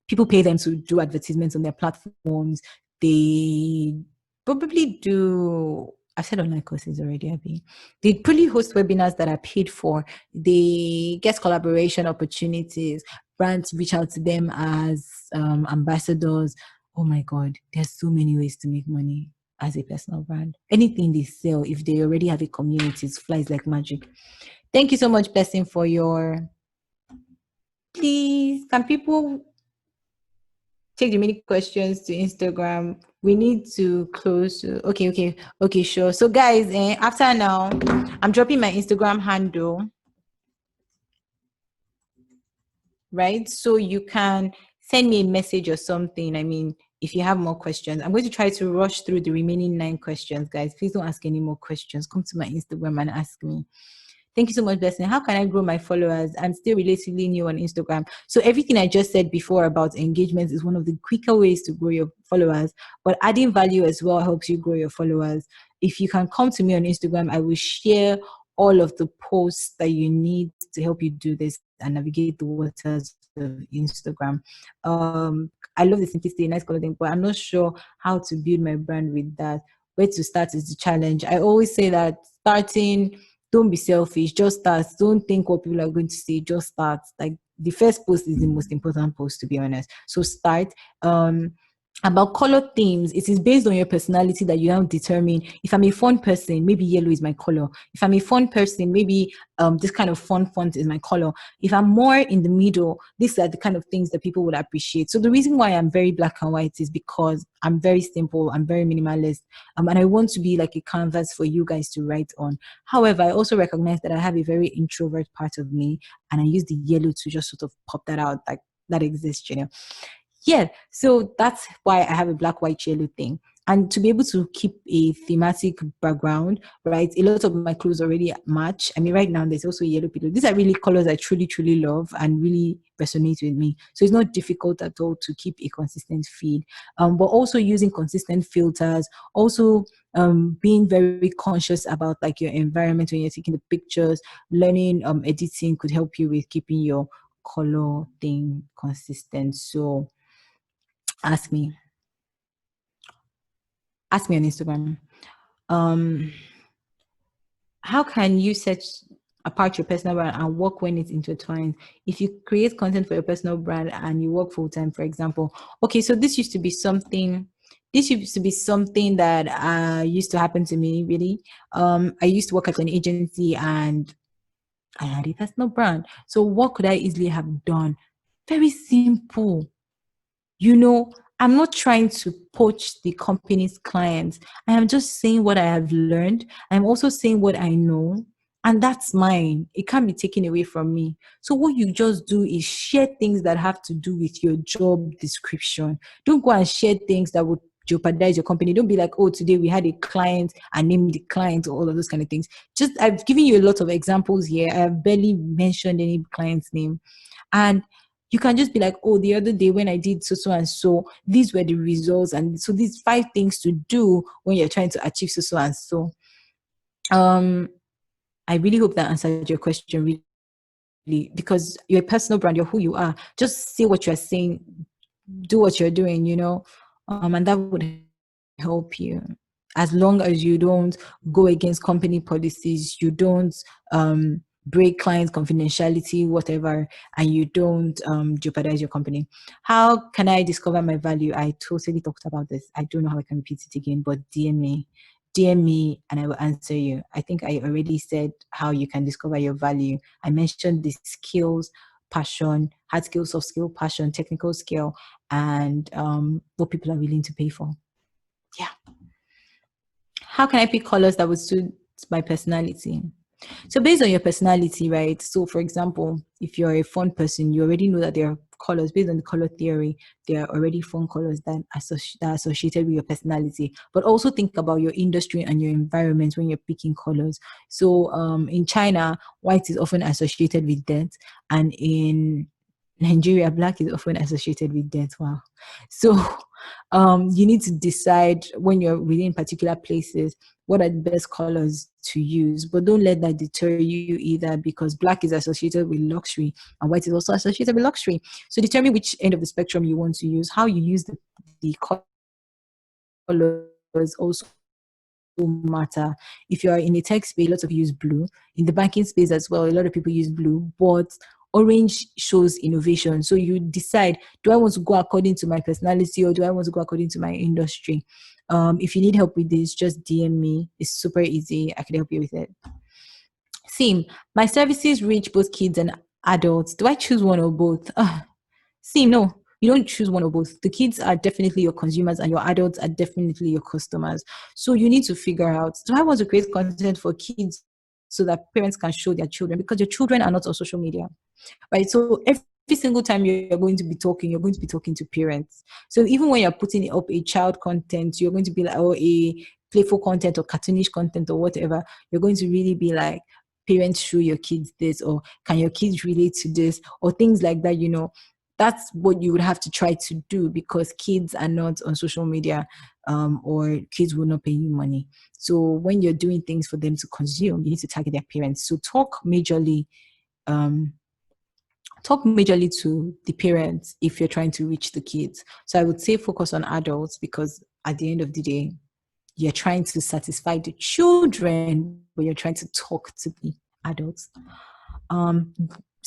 people pay them to do advertisements on their platforms. They probably do, I've said online courses already, Abby. They probably host webinars that are paid for. They get collaboration opportunities. Brands reach out to them as ambassadors. Oh my God, there's so many ways to make money as a personal brand. Anything they sell, if they already have a community, it flies like magic. Thank you so much, Blessing, for. Please, can people, take the many questions to Instagram. We need to close. Okay, sure. So, guys, after now, I'm dropping my Instagram handle, right? So you can send me a message or something. I mean, if you have more questions, I'm going to try to rush through the remaining 9 questions, guys. Please don't ask any more questions. Come to my Instagram and ask me. Thank you so much, Blessing. How can I grow my followers? I'm still relatively new on Instagram. So everything I just said before about engagement is one of the quicker ways to grow your followers, but adding value as well helps you grow your followers. If you can come to me on Instagram, I will share all of the posts that you need to help you do this and navigate the waters of Instagram. I love the simplicity, nice color thing, but I'm not sure how to build my brand with that. Where to start is the challenge. I always say that starting, don't be selfish, just start. Don't think what people are going to say, just start. Like the first post is the most important post, to be honest. So start. About color themes, it is based on your personality that you now determine. If I'm a fun person, maybe yellow is my color. If I'm a fun person, maybe this kind of fun font is my color. If I'm more in the middle, these are the kind of things that people would appreciate. So the reason why I'm very black and white is because I'm very simple, I'm very minimalist, and I want to be like a canvas for you guys to write on. However, I also recognize that I have a very introvert part of me, and I use the yellow to just sort of pop that out, like that exists, you know. Yeah, so that's why I have a black, white, yellow thing. And to be able to keep a thematic background, right? A lot of my clothes already match. I mean, right now there's also a yellow pillow. These are really colors I truly, truly love and really resonate with me. So it's not difficult at all to keep a consistent feed. But also using consistent filters, also being very conscious about like your environment when you're taking the pictures, learning editing could help you with keeping your color thing consistent. So ask me on Instagram. um how can you set apart your personal brand and work when it's intertwined? If you create content for your personal brand and you work full-time, for example. Okay, so this used to be something that used to happen to me, really. I used to work at an agency and I had a personal brand. So what could I easily have done? Very simple. I'm not trying to poach the company's clients. I am just saying what I have learned. I'm also saying what I know, and that's mine. It can't be taken away from me. So what you just do is share things that have to do with your job description. Don't go and share things that would jeopardize your company. Don't be like, oh, today we had a client and name the client or all of those kind of things. Just, I've given you a lot of examples here. I have barely mentioned any client's name. And you can just be like, oh, the other day when I did so and so, these were the results. And so these 5 things to do when you're trying to achieve so and so. I really hope that answered your question, really, because you're a personal brand, you're who you are. Just say what you're saying, do what you're doing, and that would help you. As long as you don't go against company policies, you don't break client confidentiality, whatever, and you don't jeopardize your company. How can I discover my value? I totally talked about this. I don't know how I can repeat it again, but DM me and I will answer you. I think I already said how you can discover your value. I mentioned the skills, passion, hard skill, soft skill, passion, technical skill, and what people are willing to pay for. Yeah. How can I pick colors that would suit my personality? So based on your personality, right? So for example, if you're a fun person, you already know that there are colors based on the color theory. There are already fun colors that are associated with your personality. But also think about your industry and your environment when you're picking colors. So in China, white is often associated with death, and in Nigeria, black is often associated with death. Wow. So you need to decide when you're within particular places what are the best colors to use, but don't let that deter you either, because black is associated with luxury and white is also associated with luxury. So determine which end of the spectrum you want to use. How you use the colors also matter. If you're in a tech space, a lot of you use blue. In the banking space as well, a lot of people use blue, but orange shows innovation. So you decide, do I want to go according to my personality or do I want to go according to my industry? If you need help with this, just DM me. It's super easy. I can help you with it. Same. My services reach both kids and adults. Do I choose one or both? See, no. You don't choose one or both. The kids are definitely your consumers and your adults are definitely your customers. So you need to figure out, do I want to create content for kids so that parents can show their children? Because your children are not on social media, right? So every single time you're going to be talking, you're going to be talking to parents. So even when you're putting up a child content, you're going to be like, oh, a playful content or cartoonish content or whatever, you're going to really be like, parents, show your kids this, or can your kids relate to this, or things like that, you know. That's what you would have to try to do, because kids are not on social media, or kids will not pay you money. So when you're doing things for them to consume, you need to target their parents. So um, talk majorly to the parents if you're trying to reach the kids. So I would say focus on adults, because at the end of the day, you're trying to satisfy the children, but you're trying to talk to the adults. Um,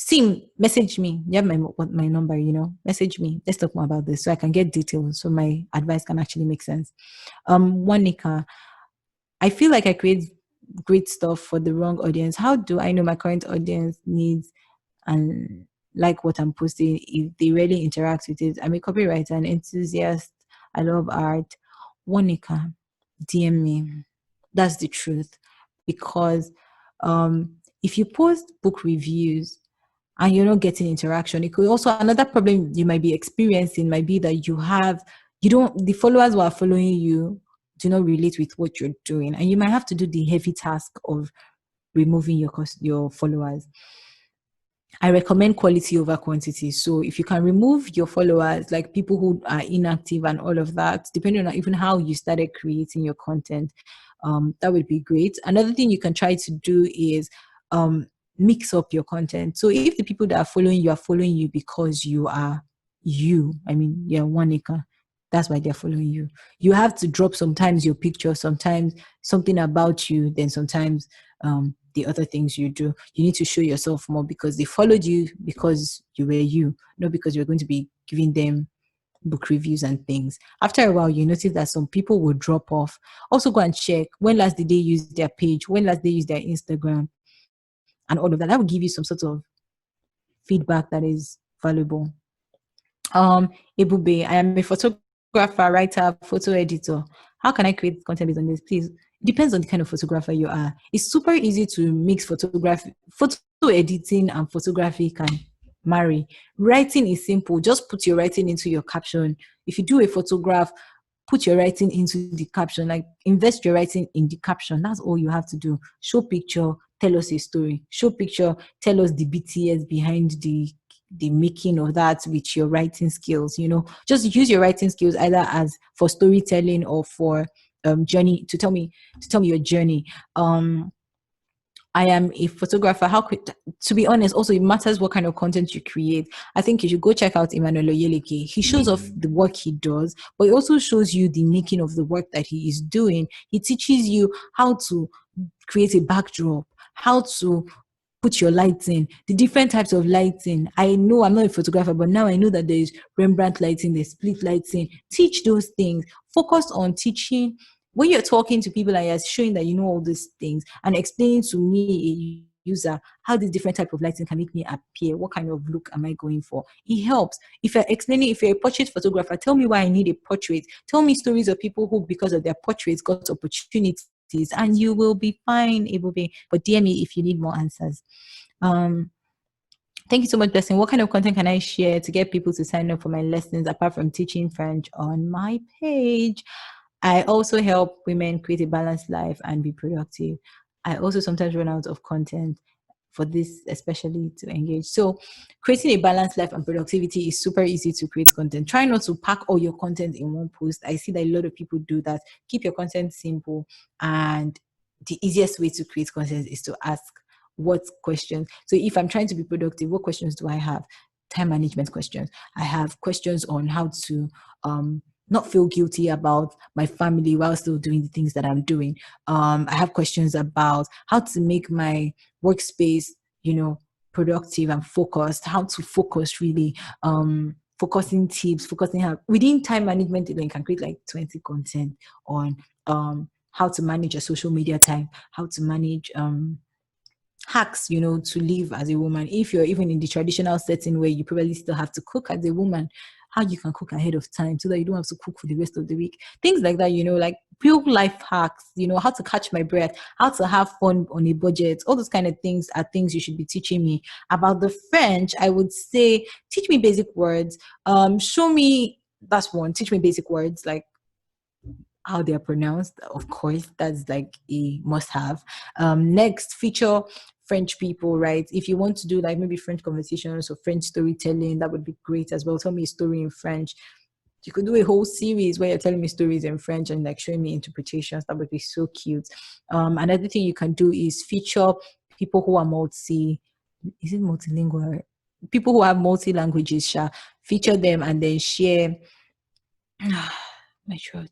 Sim, message me. You have my number, you know. Message me. Let's talk more about this so I can get details, so my advice can actually make sense. Monica, I feel like I create great stuff for the wrong audience. How do I know my current audience needs and like what I'm posting if they really interact with it? I'm a copywriter, an enthusiast. I love art. Monica, DM me. That's the truth. Because if you post book reviews and you're not getting interaction, it could also, another problem you might be experiencing might be that you don't, the followers who are following you do not relate with what you're doing, and you might have to do the heavy task of removing your followers. I recommend quality over quantity. So if you can remove your followers, like people who are inactive and all of that, depending on even how you started creating your content, that would be great. Another thing you can try to do is mix up your content. So if the people that are following you because you are you, I mean, you're one acre, that's why they're following you. You have to drop sometimes your picture, sometimes something about you, then sometimes the other things you do. You need to show yourself more, because they followed you because you were you, not because you're going to be giving them book reviews and things. After a while, you notice that some people will drop off. Also, go and check when last did they use their page, when last they use their Instagram, and all of that. That will give you some sort of feedback that is valuable. Ebube, I am a photographer, writer, photo editor. How can I create content based on this? Please. It depends on the kind of photographer you are. It's super easy to mix photography, photo editing and photography can marry. Writing is simple. Just put your writing into your caption. If you do a photograph, put your writing into the caption, like invest your writing in the caption. That's all you have to do. Show picture, tell us a story. Show picture, tell us the BTS behind the making of that with your writing skills. You know, just use your writing skills either as for storytelling or for journey, to tell me your journey. I am a photographer. How could, to be honest, also it matters what kind of content you create. I think you should go check out Emmanuel Oyeleke. He shows off the work he does, but he also shows you the making of the work that he is doing. He teaches you how to create a backdrop, how to put your lighting, the different types of lighting. I know I'm not a photographer, but now I know that there's Rembrandt lighting, there's split lighting. Teach those things. Focus on teaching. When you're talking to people and you're showing that you know all these things and explaining to me, a user, how this different type of lighting can make me appear, what kind of look am I going for? It helps. If you're explaining, if you're a portrait photographer, tell me why I need a portrait. Tell me stories of people who, because of their portraits, got opportunities, and you will be fine. It will be. But DM me if you need more answers. Um, Thank you so much, Blessing. What kind of content can I share to get people to sign up for my lessons apart from teaching French on my page? I also help women create a balanced life and be productive. I also sometimes run out of content for this, especially to engage. So creating a balanced life and productivity is super easy to create content. Try not to pack all your content in one post. I see that a lot of people do that. Keep your content simple, and the easiest way to create content is to ask what questions. So if I'm trying to be productive, what questions do I have? Time management questions. I have questions on how to not feel guilty about my family while still doing the things that I'm doing. I have questions about how to make my workspace, you know, productive and focused, how to focus really, focusing tips, focusing how within time management, you can create like 20 content on how to manage your social media time, how to manage hacks, you know, to live as a woman. If you're even in the traditional setting where you probably still have to cook as a woman, how you can cook ahead of time so that you don't have to cook for the rest of the week. Things like that, like real life hacks, how to catch my breath, how to have fun on a budget. All those kind of things are things you should be teaching me. About the French, I would say teach me basic words. Show me, that's one, teach me basic words like how they're pronounced. Of course, that's like a must have. Next, feature French people, right? If you want to do like maybe French conversations or French storytelling, that would be great as well. Tell me a story in French. You could do a whole series where you're telling me stories in French and like showing me interpretations. That would be so cute. Another thing you can do is feature people who are is it multilingual? People who have multi languages, feature them and then share my throat.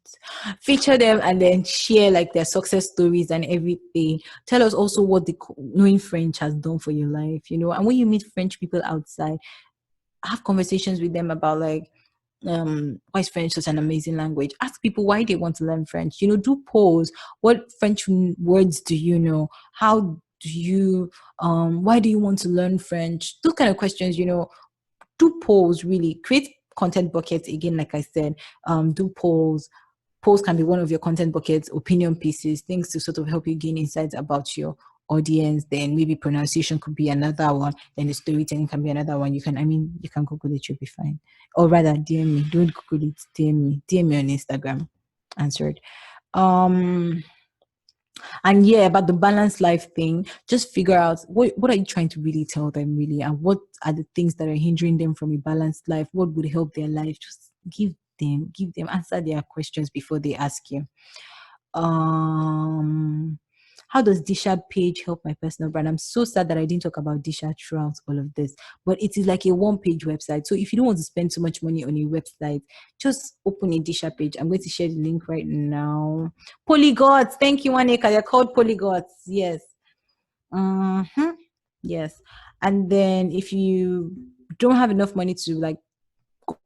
Feature them and then share like their success stories and everything. Tell us also what knowing French has done for your life, And when you meet French people outside, have conversations with them about like why is French such an amazing language? Ask people why they want to learn French. Do polls. What French words do you know? How do you why do you want to learn French? Those kind of questions, do polls, really create content buckets again. Like I said, do polls. Polls can be one of your content buckets, opinion pieces, things to sort of help you gain insights about your audience. Then maybe pronunciation could be another one. Then the storytelling can be another one. You can Google it, you'll be fine. Or rather, DM me. Don't Google it, DM me on Instagram. Answered. And yeah, about the balanced life thing, just figure out what are you trying to really tell them, really, and what are the things that are hindering them from a balanced life? What would help their life? Just give them, answer their questions before they ask you. How does Disha page help my personal brand? I'm so sad that I didn't talk about Disha throughout all of this, but it is like a one-page website. So if you don't want to spend so much money on a website, just open a Disha page. I'm going to share the link right now. Polyglots. Thank you, Aneka. They're called polyglots. Yes. Yes. And then if you don't have enough money to like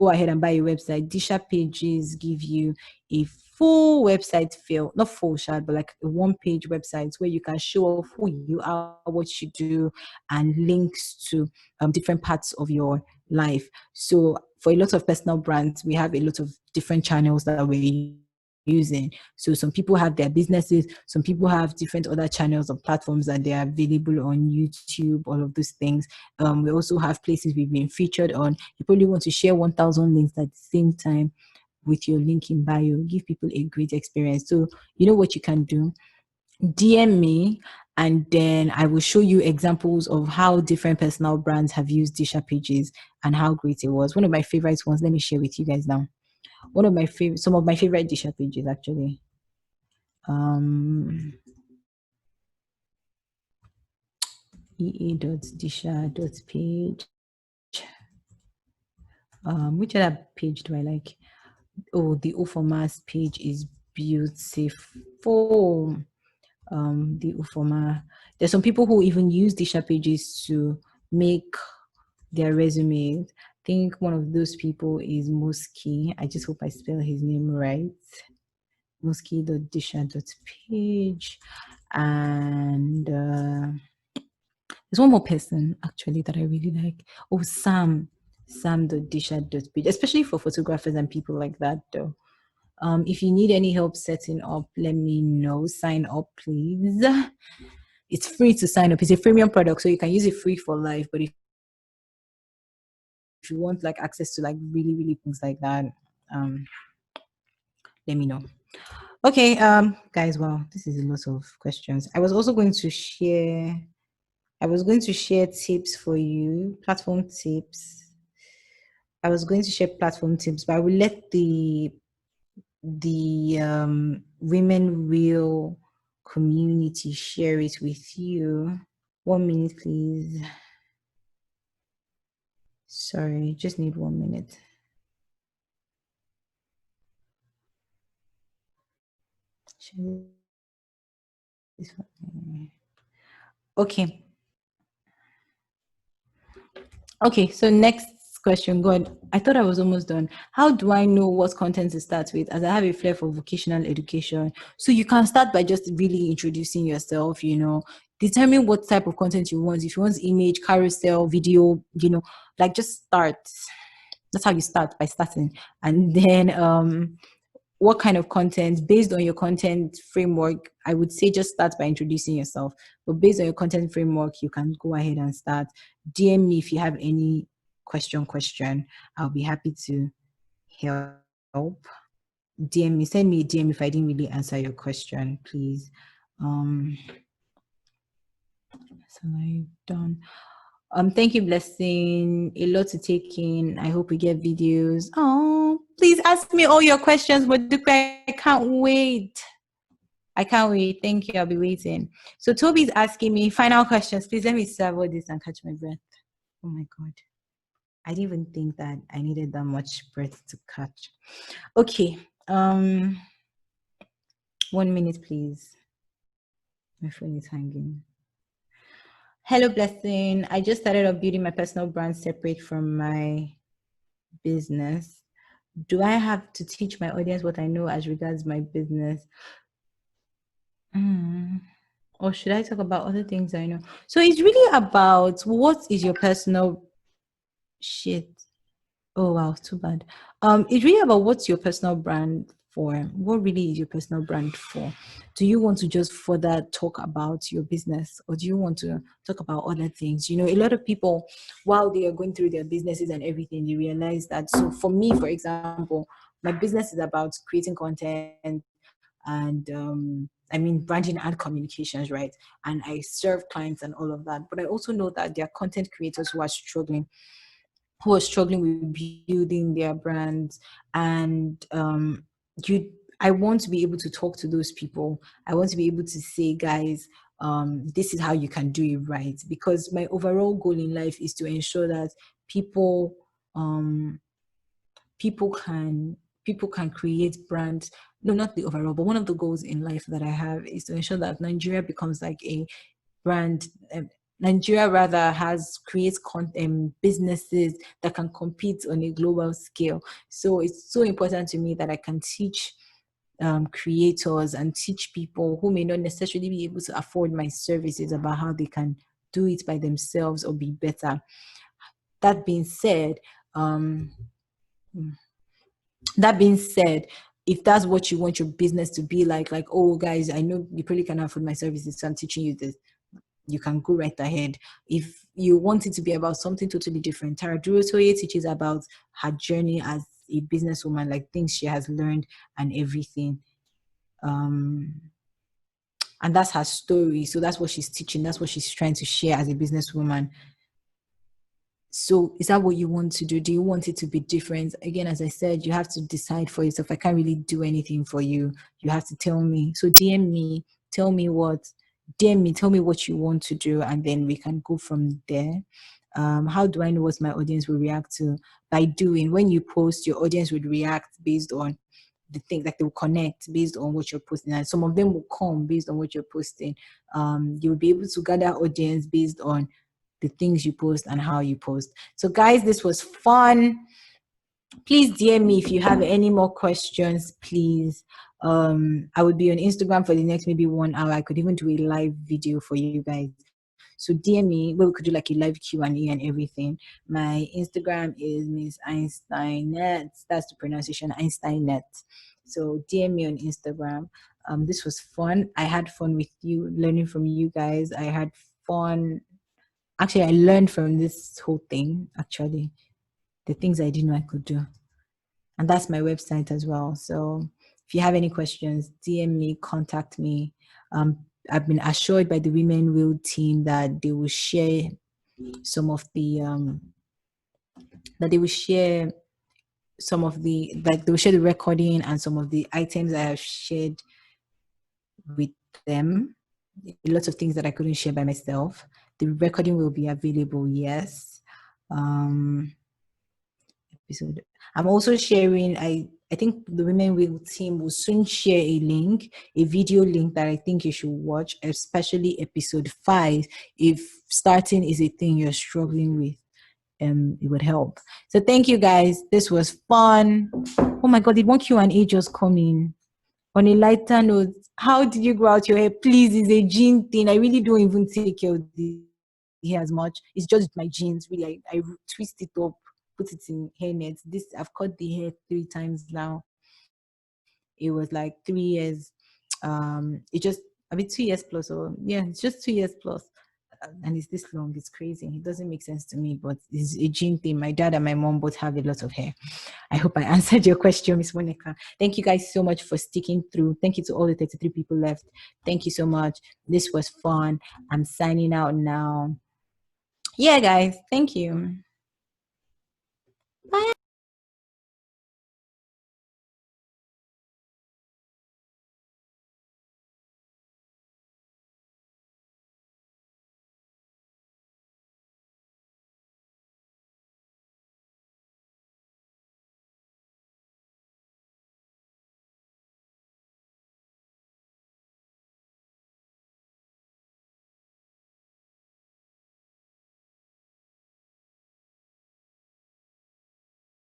go ahead and buy a website, Disha pages give you a full website feel, not full shot, but like a one-page website where you can show off who you are, what you do, and links to different parts of your life. So for a lot of personal brands, we have a lot of different channels that we're using. So some people have their businesses, some people have different other channels or platforms that they are available on YouTube, all of those things. We also have places we've been featured on. You probably want to share 1,000 links at the same time with your link in bio. Give people a great experience. So you know what you can do? DM me and then I will show you examples of how different personal brands have used Disha pages and how great it was. One of my favorite ones, let me share with you guys now. Some of my favorite Disha pages actually. ea.disha.page. Which other page do I like? Oh, the Ufoma's page is beautiful. The Ufoma. There's some people who even use Disha pages to make their resumes. I think one of those people is Muski. I just hope I spell his name right. Muski.disha.page. And there's one more person actually that I really like. Oh, Sam.disha.page, especially for photographers and people like that though. If you need any help setting up, let me know. Sign up, please. It's free to sign up. It's a freemium product, so you can use it free for life. But if you want like access to like really, really things like that, let me know. Okay, guys, wow, this is a lot of questions. I was going to share tips for you, platform tips. I was going to share platform tips, but I will let the Women Real community share it with you. 1 minute, please. Sorry, just need 1 minute. Okay. Okay, so next question. God, I thought I was almost done. How do I know what content to start with, as I have a flair for vocational education? So you can start by just really introducing yourself, determine what type of content you want. If you want image, carousel, video, like just start. That's how you start, by starting. And then what kind of content, based on your content framework, I would say just start by introducing yourself. But based on your content framework, you can go ahead and start. DM me if you have any question. I'll be happy to help. DM me, send me a DM if I didn't really answer your question, please. So I've done. Thank you, Blessing. A lot to take in. I hope we get videos. Oh, please ask me all your questions, but I can't wait. I can't wait. Thank you. I'll be waiting. So Toby's asking me final questions. Please let me serve all this and catch my breath. Oh my God. I didn't even think that I needed that much breath to catch. Okay. 1 minute, please. My phone is hanging. Hello, Blessing. I just started up building my personal brand separate from my business. Do I have to teach my audience what I know as regards my business? Or should I talk about other things I know? So it's really about what is your personal shit. Oh wow, too bad. It's really about what's your personal brand for. What really is your personal brand for? Do you want to just further talk about your business, or do you want to talk about other things? You know, a lot of people, while they are going through their businesses and everything, they realize that. So for me, for example, my business is about creating content and branding and communications, right? And I serve clients and all of that. But I also know that there are content creators who are struggling with building their brands. And I want to be able to talk to those people. I want to be able to say, guys, this is how you can do it right. Because my overall goal in life is to ensure that people can create brands. No, not the overall, but one of the goals in life that I have is to ensure that Nigeria becomes like a brand. Nigeria rather creates businesses that can compete on a global scale. So it's so important to me that I can teach creators and teach people who may not necessarily be able to afford my services about how they can do it by themselves or be better. That being said, if that's what you want your business to be like, oh guys, I know you probably cannot afford my services, so I'm teaching you this, you can go right ahead. If you want it to be about something totally different, Tara Durotoye teaches about her journey as a businesswoman, like things she has learned and everything. And that's her story. So that's what she's teaching. That's what she's trying to share as a businesswoman. So is that what you want to do? Do you want it to be different? Again, as I said, you have to decide for yourself. I can't really do anything for you. You have to tell me. So DM me, tell me what you want to do, and then we can go from there. How do I know what my audience will react to? By doing, when you post, your audience would react based on the thing, like they will connect based on what you're posting, and some of them will come based on what you're posting. You'll be able to gather audience based on the things you post and how you post. So guys, this was fun. Please DM me if you have any more questions, please. I would be on Instagram for the next maybe 1 hour. I could even do a live video for you guys. So DM me where we could do like a live Q&A and everything. My Instagram is Miss Einsteinnet. That's the pronunciation, Einsteinnet. So DM me on Instagram. This was fun. I had fun with you, learning from you guys. I had fun. Actually, I learned from this whole thing, actually, the things I didn't know I could do. And that's my website as well. So if you have any questions, DM me, contact me. I've been assured by the Women Will team that they will share some of the recording and some of the items I have shared with them. Lots of things that I couldn't share by myself. The recording will be available, yes. Episode. I'm also sharing, I think the Women Will team will soon share a video link that I think you should watch, especially episode 5. If starting is a thing you're struggling with, it would help. So thank you guys. This was fun. Oh my God, did one Q&A just come in? On a lighter note, how did you grow out your hair? Please, it's a gene thing. I really don't even take care of the hair as much. It's just my genes, really. I twist it up. put it in hairnet. This, I've cut the hair 3 times now. It was like 3 years. It just, I mean, 2 years plus, or yeah, it's just 2 years plus. And it's this long. It's crazy. It doesn't make sense to me, but it's a gene thing. My dad and my mom both have a lot of hair. I hope I answered your question, Miss Monica. Thank you guys so much for sticking through. Thank you to all the 33 people left. Thank you so much. This was fun. I'm signing out now. Yeah, guys. Thank you.